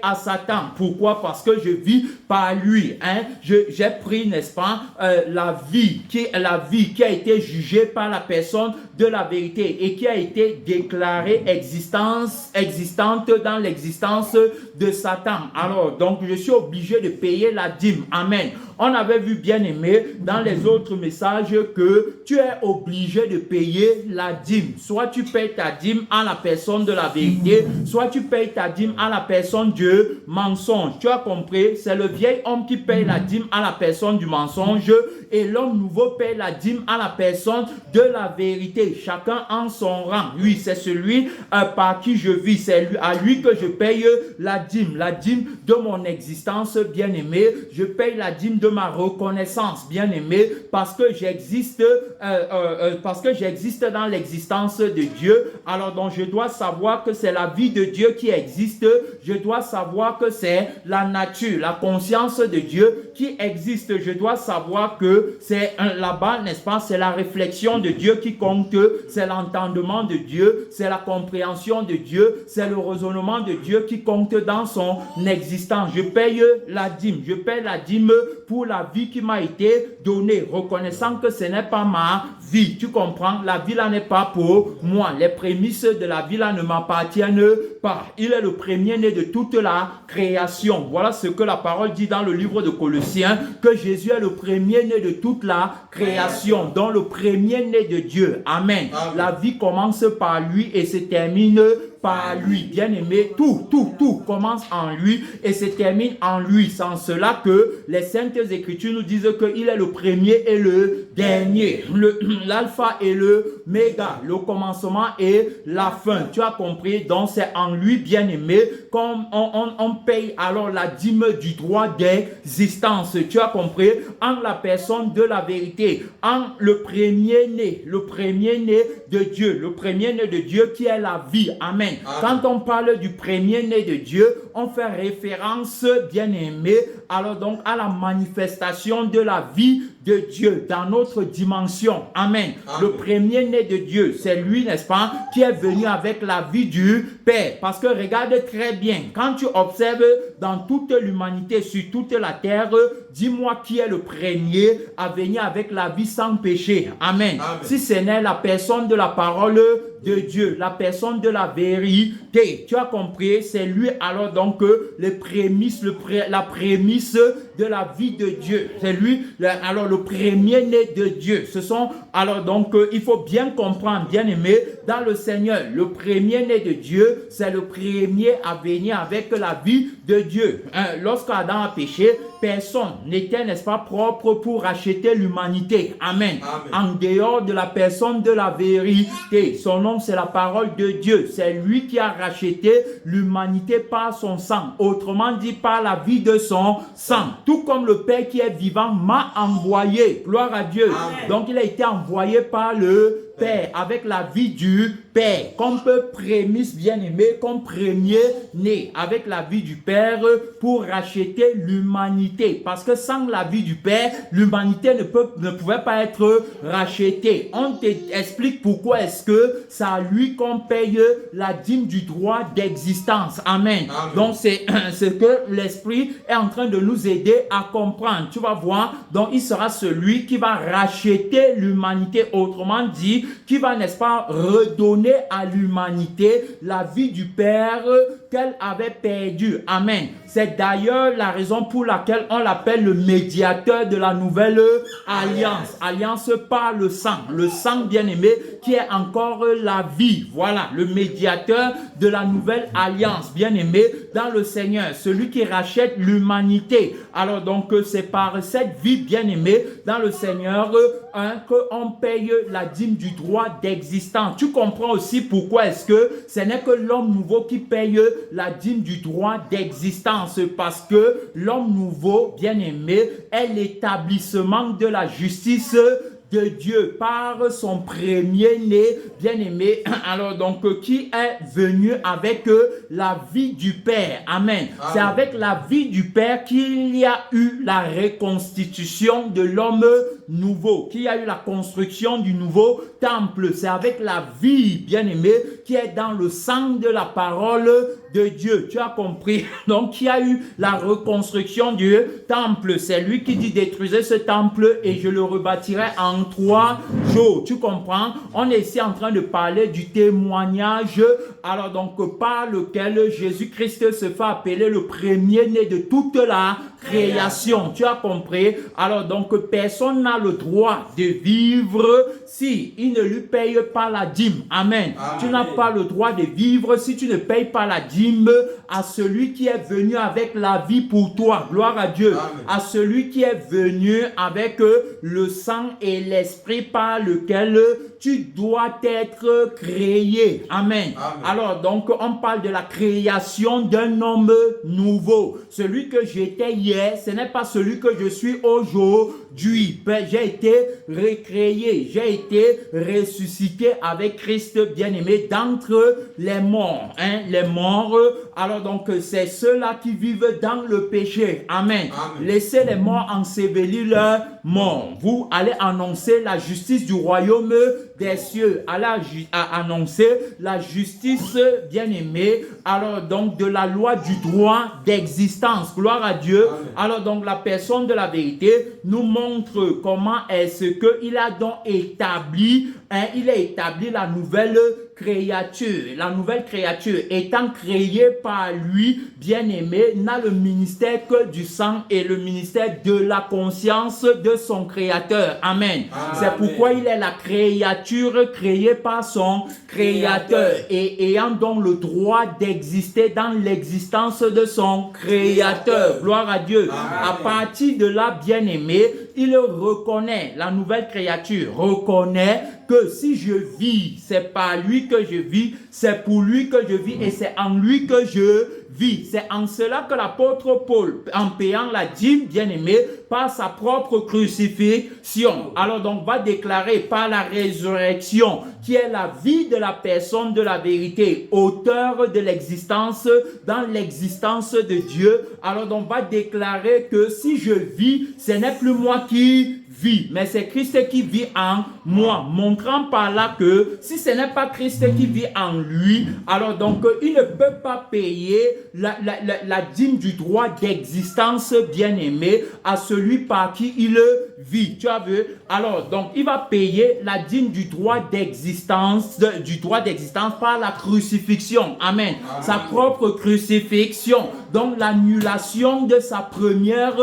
à Satan. Pourquoi? Parce que je vis par lui. J'ai pris, n'est-ce pas, la vie qui a été jugée par la personne de la vérité et qui a été déclarée existante dans l'existence de Satan. Alors, donc, je suis obligé de payer la dîme. Amen. On avait vu, bien-aimé, dans les autres messages que tu es obligé de payer la dîme. Soit tu payes ta dîme à la personne de la vérité, soit tu payes ta dîme à la personne du mensonge. Tu as compris? C'est le vieil homme qui paye la dîme à la personne du mensonge et l'homme nouveau paye la dîme à la personne de la vérité. Chacun en son rang. Oui, c'est celui par qui je vis. C'est à lui que je paye la dîme de mon existence, bien-aimé. Je paye la dîme de ma reconnaissance, bien-aimé, parce que j'existe dans l'existence de Dieu. Alors donc je dois savoir que c'est la vie de Dieu qui existe. Je dois savoir que c'est la nature, la conscience de Dieu qui existe. Je dois savoir que c'est là-bas, n'est-ce pas, c'est la réflexion de Dieu qui compte, c'est l'entendement de Dieu, c'est la compréhension de Dieu, c'est le raisonnement de Dieu qui compte dans son existence. Je paye la dîme pour la vie qui m'a été donnée, reconnaissant que ce n'est pas ma vie. Tu comprends? La vie là n'est pas pour moi. Les prémices de la vie là ne m'appartiennent pas. Il est le premier-né de toute la création. Voilà ce que la parole dit dans le livre de Colossiens, que Jésus est le premier-né de toute la création, donc le premier-né de Dieu. Amen. La vie commence par lui et se termine par lui. Bien-aimé, tout commence en lui et se termine en lui. C'est en cela que les Saintes Écritures nous disent qu'il est le premier et le dernier, l'alpha et le méga, le commencement et la fin. Tu as compris? Donc c'est en lui, bien-aimé, comme on paye alors la dîme du droit d'existence. Tu as compris? En la personne de la vérité, en le premier-né de Dieu, le premier-né de Dieu qui est la vie. Amen. Quand on parle du premier-né de Dieu, on fait référence, bien-aimé, alors donc à la manifestation de la vie de Dieu dans notre dimension. Amen. Le premier-né de Dieu, c'est lui, n'est-ce pas, qui est venu avec la vie du Père. Parce que regarde très bien, quand tu observes dans toute l'humanité, sur toute la terre, dis-moi qui est le premier à venir avec la vie sans péché. Amen. Si ce n'est la personne de la parole de Dieu, la personne de la vérité. Tu as compris? C'est lui alors donc les prémices, la prémisse de la vie de Dieu. C'est lui alors le premier-né de Dieu. Ce sont alors donc il faut bien comprendre, bien aimé, dans le Seigneur, le premier-né de Dieu, c'est le premier à venir avec la vie de Dieu. Lorsqu'Adam a péché, personne n'était, n'est-ce pas, propre pour racheter l'humanité. Amen. En dehors de la personne de la vérité. Son nom, c'est la parole de Dieu. C'est lui qui a racheté l'humanité par son sang. Autrement dit, par la vie de son sang. Tout comme le Père qui est vivant m'a envoyé. Gloire à Dieu. Amen. Donc, il a été envoyé par le Père, avec la vie du Père, comme prémisse bien-aimé, comme premier-né, avec la vie du Père pour racheter l'humanité. Parce que sans la vie du Père, l'humanité ne pouvait pas être rachetée. On t'explique pourquoi est-ce que c'est à lui qu'on paye la dîme du droit d'existence. Amen. Donc c'est ce que l'Esprit est en train de nous aider à comprendre. Tu vas voir, donc il sera celui qui va racheter l'humanité, autrement dit, qui va, n'est-ce pas, redonner à l'humanité la vie du Père qu'elle avait perdue. Amen. C'est d'ailleurs la raison pour laquelle on l'appelle le médiateur de la nouvelle alliance. Alliance par le sang bien-aimé qui est encore la vie. Voilà, le médiateur de la nouvelle alliance bien-aimé dans le Seigneur, celui qui rachète l'humanité. Alors donc c'est par cette vie bien-aimée dans le Seigneur qu'on paye la dîme du droit d'existence. Tu comprends aussi pourquoi est-ce que ce n'est que l'homme nouveau qui paye la dîme du droit d'existence, parce que l'homme nouveau bien-aimé est l'établissement de la justice de Dieu par son premier-né bien-aimé, alors donc qui est venu avec la vie du Père. Amen. C'est avec la vie du Père qu'il y a eu la reconstitution de l'homme nouveau, qu'il y a eu la construction du nouveau temple. C'est avec la vie bien-aimée qui est dans le sang de la parole de Dieu. Tu as compris? Donc il y a eu la reconstruction du temple. C'est lui qui dit détruisez ce temple et je le rebâtirai en 3 jours. Tu comprends? On est ici en train de parler du témoignage, alors donc par lequel Jésus-Christ se fait appeler le premier-né de toute la création. Tu as compris? Alors donc personne n'a le droit de vivre si il ne lui paye pas la dîme. Amen. Tu n'as pas le droit de vivre si tu ne payes pas la dîme à celui qui est venu avec la vie pour toi. Gloire à Dieu. Amen. À celui qui est venu avec le sang et l'esprit par lequel tu dois être créé. Amen. Amen. Alors donc on parle de la création d'un homme nouveau. Celui que j'étais hier, ce n'est pas celui que je suis aujourd'hui. J'ai été recréé, j'ai été ressuscité avec Christ bien-aimé d'entre les morts. Les morts, alors donc c'est ceux-là qui vivent dans le péché. Amen. Amen. Laissez les morts ensevelir leurs morts. Vous allez annoncer la justice du royaume des cieux. Allez annoncer la justice bien-aimée, alors donc de la loi du droit d'existence. Gloire à Dieu. Amen. Alors donc la personne de la vérité nous montre comment est-ce qu'il a donc établi, il a établi la nouvelle créature. La nouvelle créature étant créée par lui, bien-aimé, n'a le ministère que du sang et le ministère de la conscience de son créateur. Amen. Amen. C'est pourquoi il est la créature créée par son créateur et ayant donc le droit d'exister dans l'existence de son créateur. Gloire à Dieu. Amen. À partir de là, bien-aimé, il reconnaît, la nouvelle créature reconnaît que si je vis, c'est par lui que je vis, c'est pour lui que je vis et c'est en lui que je vis. C'est en cela que l'apôtre Paul, en payant la dîme, bien-aimé, par sa propre crucifixion, alors donc va déclarer par la résurrection, qui est la vie de la personne de la vérité, auteur de l'existence, dans l'existence de Dieu, alors donc va déclarer que si je vis, ce n'est plus moi qui vis, mais c'est Christ qui vit en moi, montrant par là que si ce n'est pas Christ qui vit en lui, alors donc il ne peut pas payer la dîme du droit d'existence bien-aimé à celui par qui il vit. Tu as vu? Alors donc il va payer la dîme du droit d'existence par la crucifixion. Amen. Amen. Sa propre crucifixion, donc l'annulation de sa première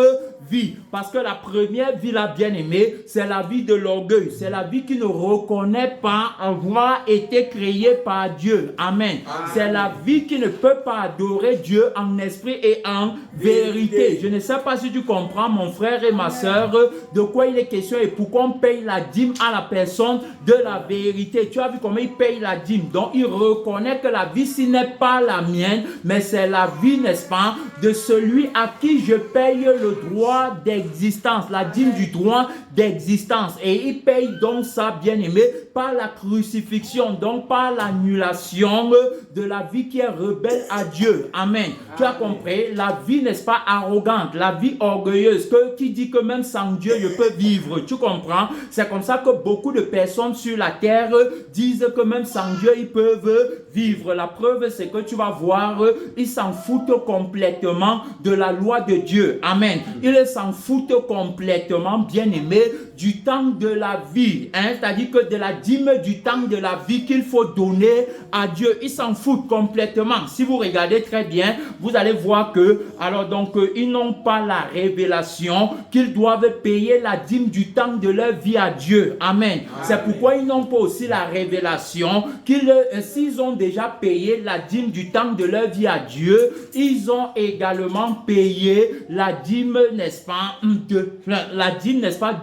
vie, parce que la première vie, la bien-aimée, c'est la vie de l'orgueil, c'est la vie qui ne reconnaît pas avoir été créée par Dieu. Amen. Amen. C'est la vie qui ne peut pas adorer Dieu en esprit et en vérité. Je ne sais pas si tu comprends, mon frère et ma soeur, de quoi il est question et pourquoi on paye la dîme à la personne de la vérité. Tu as vu comment il paye la dîme, donc il reconnaît que la vie, ce n'est pas la mienne, mais c'est la vie, n'est-ce pas, de celui à qui je paye le droit d'exister. d'existence, la dîme du droit d'existence. Et il paye donc ça, bien-aimé, par la crucifixion, donc par l'annulation de la vie qui est rebelle à Dieu. Amen. Tu as compris? La vie, n'est-ce pas, arrogante, la vie orgueilleuse, qui dit que même sans Dieu, je peux vivre. Tu comprends? C'est comme ça que beaucoup de personnes sur la terre disent que même sans Dieu, ils peuvent vivre. La preuve, c'est que tu vas voir, ils s'en foutent complètement de la loi de Dieu. Amen. Ils s'en foutent complètement, bien-aimé, du temps de la vie. C'est-à-dire que de la dîme du temps de la vie qu'il faut donner à Dieu. Ils s'en foutent complètement. Si vous regardez très bien, vous allez voir que, alors donc, ils n'ont pas la révélation qu'ils doivent payer la dîme du temps de leur vie à Dieu. Amen. C'est pourquoi ils n'ont pas aussi la révélation qu'ils, s'ils ont déjà payé la dîme du temps de leur vie à Dieu, ils ont également payé la dîme, n'est-ce pas,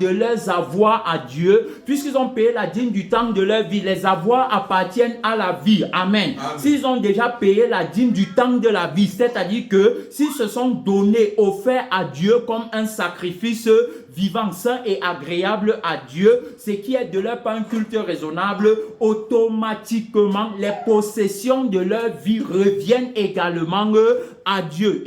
de leurs avoirs à Dieu, puisqu'ils ont payé la dîme du temps de leur vie. Les avoirs appartiennent à la vie. Amen. S'ils ont déjà payé la dîme du temps de la vie, c'est-à-dire que s'ils se sont donnés, offerts à Dieu comme un sacrifice vivant, saint et agréable à Dieu, ce qui est de leur part un culte raisonnable, automatiquement les possessions de leur vie reviennent également à Dieu.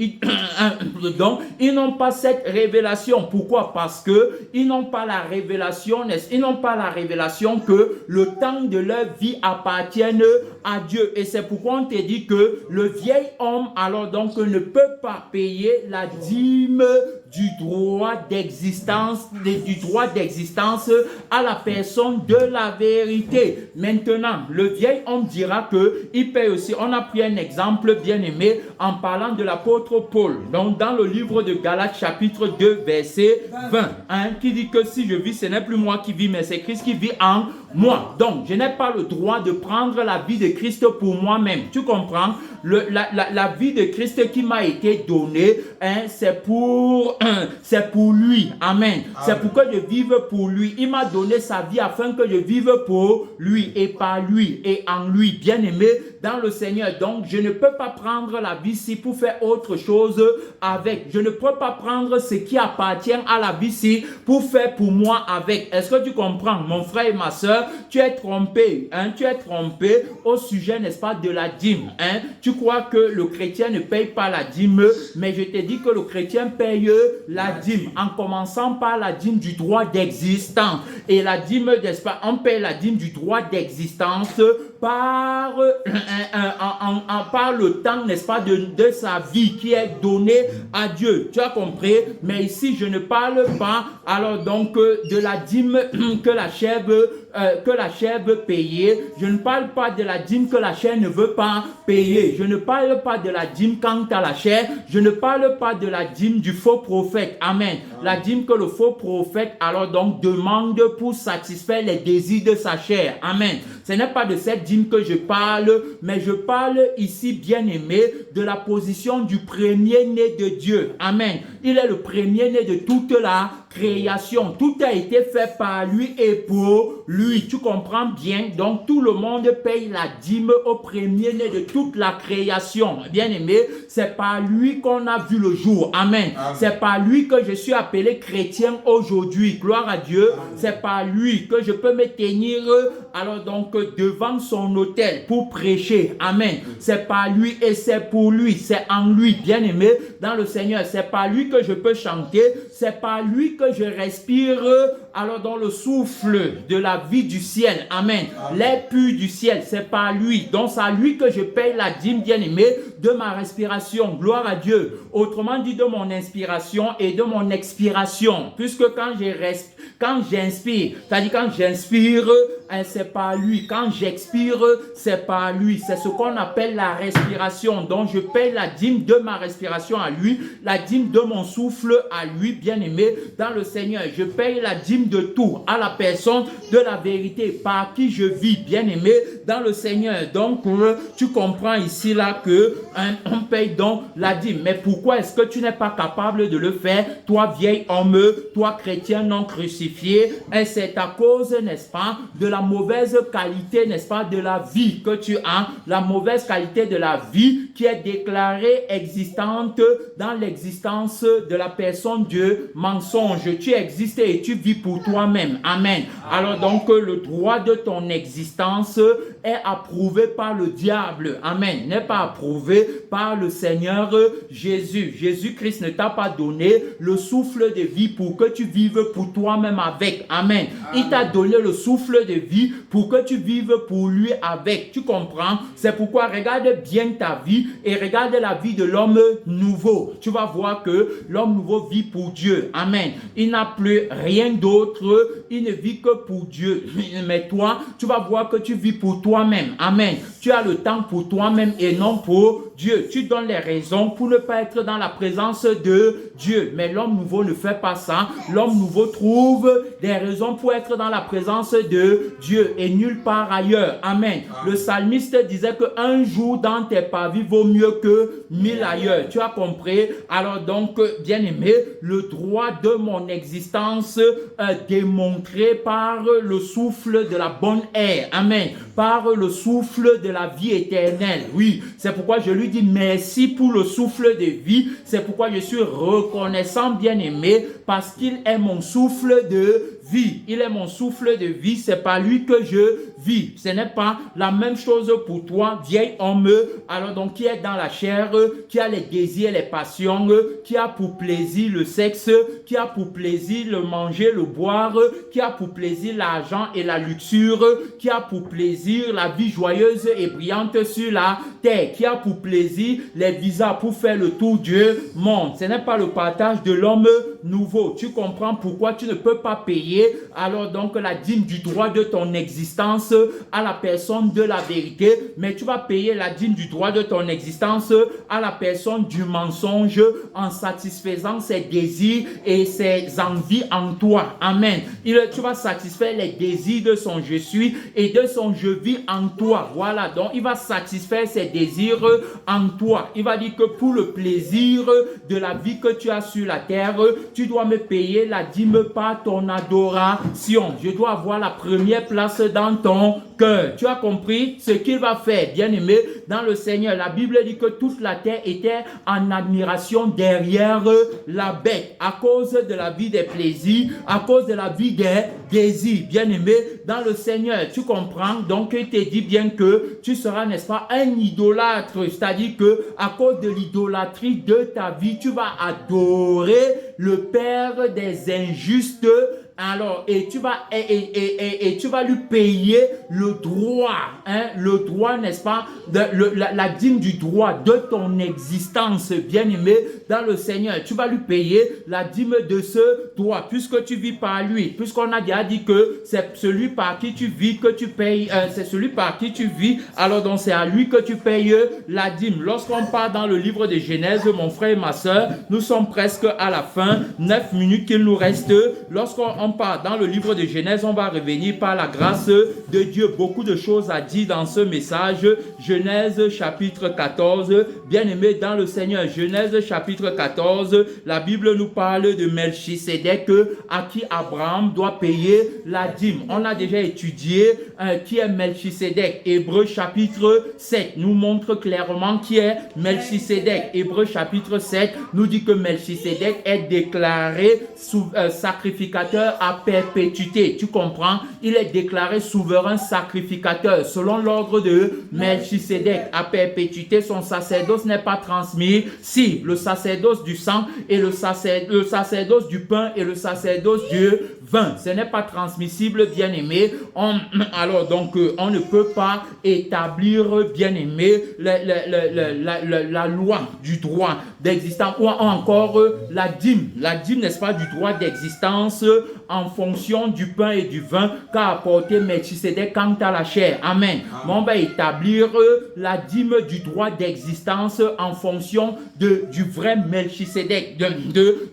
Donc, ils n'ont pas cette révélation. Pourquoi? Parce que ils n'ont pas la révélation, ils n'ont pas la révélation que le temps de leur vie appartienne à Dieu. Et c'est pourquoi on te dit que le vieil homme, alors donc, ne peut pas payer la dîme du droit d'existence, à la personne de la vérité. Maintenant, le vieil homme dira que il paye aussi. On a pris un exemple bien aimé en parlant de l'apôtre Paul. Donc, dans le livre de Galates, chapitre 2, verset 20, qui dit que si je vis, ce n'est plus moi qui vis, mais c'est Christ qui vit en moi. Donc, je n'ai pas le droit de prendre la vie de Christ pour moi-même. Tu comprends? La vie de Christ qui m'a été donnée, c'est pour lui. Amen. C'est pour que je vive pour lui. Il m'a donné sa vie afin que je vive pour lui et par lui et en lui. Bien-aimé dans le Seigneur. Donc, je ne peux pas prendre la vie-ci pour faire autre chose avec. Je ne peux pas prendre ce qui appartient à la vie-ci pour faire pour moi avec. Est-ce que tu comprends, mon frère et ma soeur? Tu es trompé. Tu es trompé au sujet, n'est-ce pas, de la dîme. Tu crois que le chrétien ne paye pas la dîme, mais je te dis que le chrétien paye la dîme, en commençant par la dîme du droit d'existence. Et la dîme, n'est-ce pas, on paye la dîme du droit d'existence par le temps, n'est-ce pas, de sa vie qui est donnée à Dieu. Tu as compris? Mais ici, je ne parle pas, alors donc, de la dîme que la chair veut payer. Je ne parle pas de la dîme que la chair ne veut pas payer. Je ne parle pas de la dîme quant à la chair. Je ne parle pas de la dîme du faux prophète. Amen. La dîme que le faux prophète alors donc demande pour satisfaire les désirs de sa chair. Amen. Ce n'est pas de cette dîme que je parle, mais je parle ici, bien-aimé, de la position du premier-né de Dieu. Amen. Il est le premier-né de toute la création. Tout a été fait par lui et pour lui. Tu comprends bien? Donc, tout le monde paye la dîme au premier-né de toute la création. Bien-aimé, c'est par lui qu'on a vu le jour. Amen. C'est par lui que je suis appelé chrétien aujourd'hui. Gloire à Dieu. C'est par lui que je peux me tenir alors donc devant son autel pour prêcher. Amen. C'est par lui et c'est pour lui. C'est en lui, bien-aimé, dans le Seigneur. C'est par lui que je peux chanter. C'est par lui que je respire alors dans le souffle de la vie du ciel. Amen. L'air pur du ciel, c'est par lui. Donc c'est à lui que je paye la dîme, bien-aimé, de ma respiration. Gloire à Dieu. Autrement dit, de mon inspiration et de mon expiration. Puisque quand j'inspire, c'est-à-dire quand j'inspire, c'est par lui. Quand j'expire, c'est par lui. C'est ce qu'on appelle la respiration. Donc je paye la dîme de ma respiration à lui, la dîme de mon souffle à lui, bien-aimé, dans le Seigneur. Je paye la dîme dîme de tout à la personne de la vérité par qui je vis, bien-aimé, dans le Seigneur. Donc, tu comprends ici là que on paye donc la dîme. Mais pourquoi est-ce que tu n'es pas capable de le faire, toi vieil homme, toi chrétien non crucifié? Et c'est à cause, n'est-ce pas, de la mauvaise qualité, n'est-ce pas, de la vie que tu as, la mauvaise qualité de la vie qui est déclarée existante dans l'existence de la personne Dieu, mensonge. Tu existes et tu vis pour toi-même. Amen. Alors donc, le droit de ton existence est approuvé par le diable. Amen. N'est pas approuvé par le Seigneur Jésus. Jésus-Christ ne t'a pas donné le souffle de vie pour que tu vives pour toi-même avec. Amen. Il t'a donné le souffle de vie pour que tu vives pour lui avec. Tu comprends? C'est pourquoi regarde bien ta vie et regarde la vie de l'homme nouveau. Tu vas voir que l'homme nouveau vit pour Dieu. Amen. Il n'a plus rien d'autre. Il ne vit que pour Dieu. Mais toi, tu vas voir que tu vis pour toi-même. Amen. Tu as le temps pour toi-même et non pour Dieu. Tu donnes les raisons pour ne pas être dans la présence de Dieu. Mais l'homme nouveau ne fait pas ça. L'homme nouveau trouve des raisons pour être dans la présence de Dieu et nulle part ailleurs. Amen. Le psalmiste disait qu'un jour dans tes parvis vaut mieux que 1000 ailleurs. Tu as compris? Alors donc, bien-aimé, le droit de mon existence démontré par le souffle de la bonne air. Amen. Par le souffle de la vie éternelle. Oui, c'est pourquoi je lui dis merci pour le souffle de vie. C'est pourquoi je suis reconnaissant, bien-aimé, parce qu'il est mon souffle de vie. Il est mon souffle de vie. C'est par lui que je vis. Ce n'est pas la même chose pour toi, vieil homme, alors donc qui est dans la chair, qui a les désirs, les passions, qui a pour plaisir le sexe, qui a pour plaisir le manger, le boire, qui a pour plaisir l'argent et la luxure, qui a pour plaisir la vie joyeuse et brillante sur la terre, qui a pour plaisir les visas pour faire le tour du monde. Ce n'est pas le partage de l'homme nouveau. Tu comprends pourquoi tu ne peux pas payer alors donc la dîme du droit de ton existence à la personne de la vérité, mais tu vas payer la dîme du droit de ton existence à la personne du mensonge en satisfaisant ses désirs et ses envies en toi. Amen. Tu vas satisfaire les désirs de son je suis et de son je vis en toi. Voilà, donc il va satisfaire ses désirs en toi. Il va dire que pour le plaisir de la vie que tu as sur la terre, tu dois me payer la dîme par ton adoration. Je dois avoir la première place dans ton cœur. Tu as compris ce qu'il va faire, bien-aimé, dans le Seigneur. La Bible dit que toute la terre était en admiration derrière la bête à cause de la vie des plaisirs, à cause de la vie des désirs. Bien-aimé, dans le Seigneur, tu comprends? Donc, il te dit bien que tu seras, n'est-ce pas, un idolâtre. C'est-à-dire que à cause de l'idolâtrie de ta vie, tu vas adorer le Père des injustes. Alors, et tu vas lui payer le droit, le droit, n'est-ce pas, la dîme du droit de ton existence, bien-aimé, dans le Seigneur. Tu vas lui payer la dîme de ce droit, puisque tu vis par lui, puisqu'on a déjà dit que c'est celui par qui tu vis que tu payes, c'est celui par qui tu vis, alors donc c'est à lui que tu payes la dîme. Lorsqu'on part dans le livre de Genèse, mon frère et ma soeur, nous sommes presque à la fin, 9 minutes qu'il nous reste. Lorsqu'on part dans le livre de Genèse, on va revenir par la grâce de Dieu. Beaucoup de choses à dire dans ce message. Genèse chapitre 14, bien-aimé dans le Seigneur. Genèse chapitre 14, la Bible nous parle de Melchisédek à qui Abraham doit payer la dîme. On a déjà étudié qui est Melchisédek. Hébreux chapitre 7 nous montre clairement qui est Melchisédek. Hébreux chapitre 7 nous dit que Melchisédek est déclaré sacrificateur à perpétuité. Tu comprends? Il est déclaré souverain sacrificateur selon l'ordre de Melchisédek à perpétuité. Son sacerdoce n'est pas transmis. Si le sacerdoce du sang et le sacerdoce du pain et le sacerdoce du vin, ce n'est pas transmissible, bien-aimé. Alors donc on ne peut pas établir, bien-aimé, la loi du droit d'existence ou encore la dîme, n'est-ce pas, du droit d'existence en fonction du pain et du vin qu'a apporté Melchisédek quant à la chair. Amen. Mais on va établir la dîme du droit d'existence en fonction du vrai Melchisédek,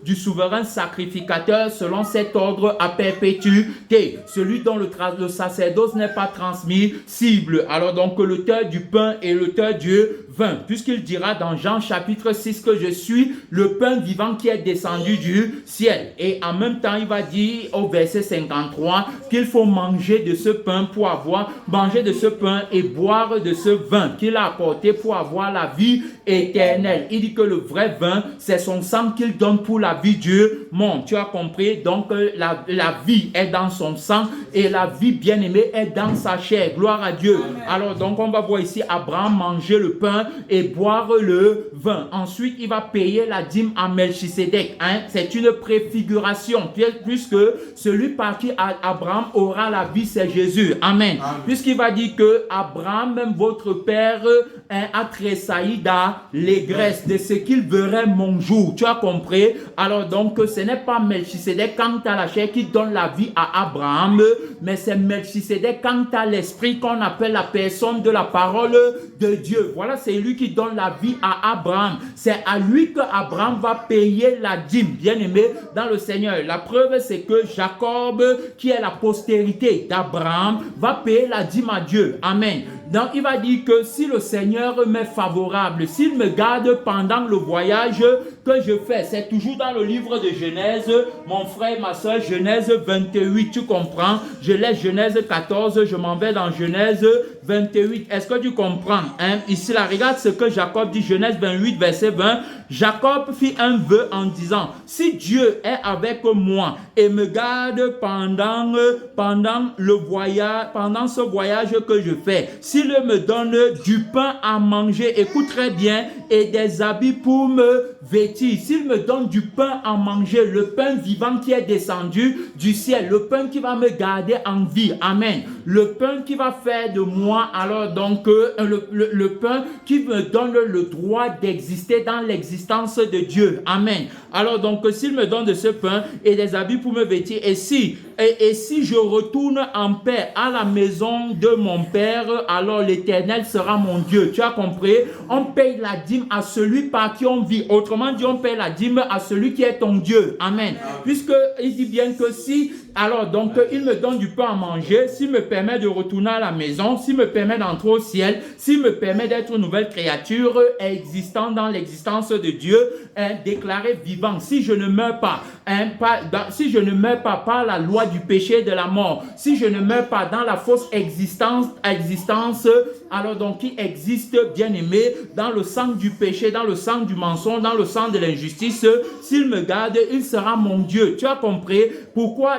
du souverain sacrificateur selon cet ordre à perpétuité, celui dont le sacerdoce n'est pas transmissible. Alors donc l'auteur du pain et l'auteur du vin, puisqu'il dira dans Jean chapitre 6 que je suis le pain vivant qui est descendu du ciel. Et en même temps, il va dire au verset 53 qu'il faut manger de ce pain manger de ce pain et boire de ce vin qu'il a apporté pour avoir la vie éternelle. Il dit que le vrai vin, c'est son sang qu'il donne pour la vie du monde. Tu as compris? Donc, la vie est dans son sang et la vie bien-aimée est dans sa chair. Gloire à Dieu. Amen. Alors, donc, on va voir ici Abraham manger le pain et boire le vin. Ensuite, il va payer la dîme à Melchisédek. C'est une préfiguration, puisque celui par qui Abraham aura la vie, c'est Jésus. Amen. Puisqu'il va dire que Abraham, même votre père, a tressailli d'allégresse de ce qu'il verrait mon jour. Tu as compris? Alors donc, ce n'est pas Melchisédek quant à la chair qui donne la vie à Abraham, mais c'est Melchisédek quant à l'esprit qu'on appelle la personne de la parole de Dieu. Voilà, c'est lui qui donne la vie à Abraham. C'est à lui que Abraham va payer la dîme, bien aimé dans le Seigneur. La preuve, c'est que Jacob, qui est la postérité d'Abraham, va payer la dîme à Dieu. Amen. Donc, il va dire que si le Seigneur m'est favorable, s'il me garde pendant le voyage que je fais, c'est toujours dans le livre de Genèse, mon frère, ma soeur, Genèse 28, tu comprends? Je laisse Genèse 14, je m'en vais dans Genèse 28. Est-ce que tu comprends? Ici, là, regarde ce que Jacob dit, Genèse 28, verset 20. Jacob fit un vœu en disant, si Dieu est avec moi et me garde pendant ce voyage que je fais, s'il me donne du pain à manger, écoute très bien, et des habits pour me vêtir, s'il me donne du pain à manger, le pain vivant qui est descendu du ciel, le pain qui va me garder en vie, amen, le pain qui va faire de moi, alors donc, le pain qui me donne le droit d'exister dans l'existence de Dieu, amen. Alors donc, s'il me donne de ce pain et des habits pour me vêtir, et si je retourne en paix à la maison de mon père, alors l'Éternel sera mon Dieu. Tu as compris? On paye la dîme à celui par qui on vit. Autrement dit, on paye la dîme à celui qui est ton Dieu. Amen. Puisque il dit bien que si, alors donc, il me donne du pain à manger, s'il me permet de retourner à la maison, s'il me permet d'entrer au ciel, s'il me permet d'être une nouvelle créature existant dans l'existence de Dieu, déclaré vivant, si je ne meurs pas, si je ne meurs pas par la loi du péché et de la mort, si je ne meurs pas dans la fausse existence, alors donc qui existe, bien aimé, dans le sang du péché, dans le sang du mensonge, dans le sang de l'injustice, s'il me garde, il sera mon Dieu. Tu as compris pourquoi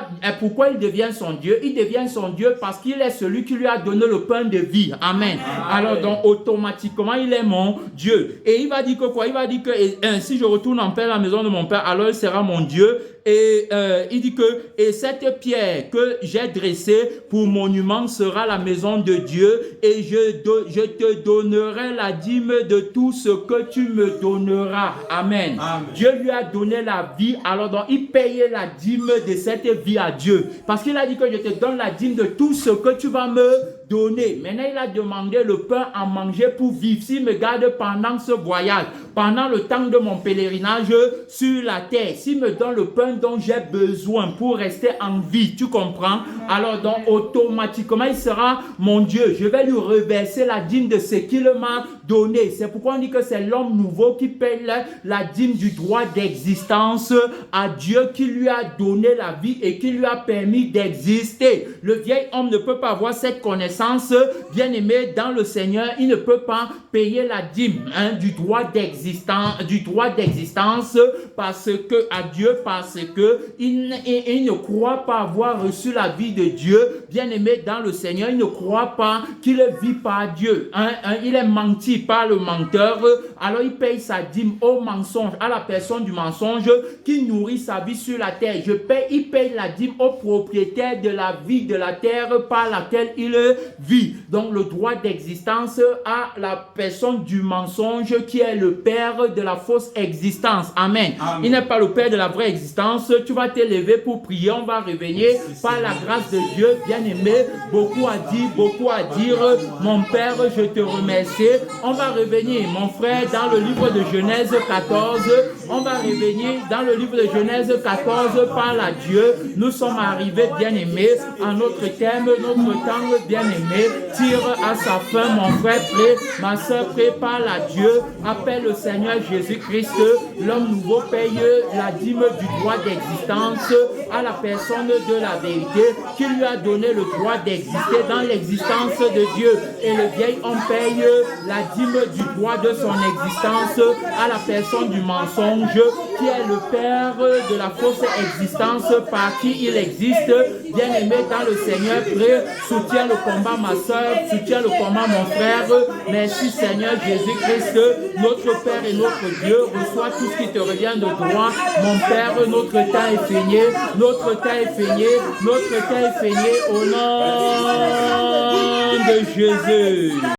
il devient son Dieu? Il devient son Dieu parce qu'il est celui qui lui a donné le pain de vie. Amen. Alors donc automatiquement il est mon Dieu. Et il va dire que quoi? Il va dire que si je retourne en paix à la maison de mon père, alors il sera mon Dieu. Et il dit que cette pierre que j'ai dressée pour monument sera la maison de Dieu, et je te donnerai la dîme de tout ce que tu me donneras. Amen. Amen. Dieu lui a donné la vie, alors donc il paye la dîme de cette vie à Dieu, parce qu'il a dit que je te donne la dîme de tout ce que tu vas me donner. Maintenant il a demandé le pain à manger pour vivre. S'il me garde pendant ce voyage, pendant le temps de mon pèlerinage sur la terre, s'il me donne le pain dont j'ai besoin pour rester en vie, tu comprends? Alors donc automatiquement il sera mon Dieu. Je vais lui reverser la dîme de ce qu'il m'a donné. C'est pourquoi on dit que c'est l'homme nouveau qui paye la dîme du droit d'existence à Dieu qui lui a donné la vie et qui lui a permis d'exister. Le vieil homme ne peut pas avoir cette connaissance, bien aimé dans le Seigneur. Il ne peut pas payer la dîme du droit d'existence parce que à Dieu, parce que il ne croit pas avoir reçu la vie de Dieu, bien aimé dans le Seigneur. Il ne croit pas qu'il vit par Dieu. Il est menti par le menteur. Alors il paye sa dîme au mensonge, à la personne du mensonge qui nourrit sa vie sur la terre. Il paye la dîme au propriétaire de la vie de la terre par laquelle il vie. Donc le droit d'existence à la personne du mensonge qui est le père de la fausse existence. Amen. Il n'est pas le père de la vraie existence. Tu vas t'élever pour prier. On va réveiller par la grâce de Dieu, bien-aimé. Beaucoup à dire, beaucoup à dire. Mon Père, je te remercie. On va revenir, mon frère, dans le livre de Genèse 14. On va revenir dans le livre de Genèse 14 par la Dieu. Nous sommes arrivés, bien-aimés, à notre thème, notre temps, bien-aimé, tire à sa fin, mon frère, prie, ma soeur, prie par la Dieu, appelle le Seigneur Jésus-Christ, l'homme nouveau paye la dîme du droit d'existence à la personne de la vérité qui lui a donné le droit d'exister dans l'existence de Dieu. Et le vieil homme paye la dîme du droit de son existence à la personne du mensonge qui est le père de la fausse existence par qui il existe. Bien-aimé dans le Seigneur, prie, soutiens le combat ma soeur, soutiens le combat mon frère. Merci Seigneur Jésus-Christ, notre Père et notre Dieu, reçois tout ce qui te revient de droit. Mon Père, notre temps est fini, notre temps est fini, notre temps est fini au nom de Jésus.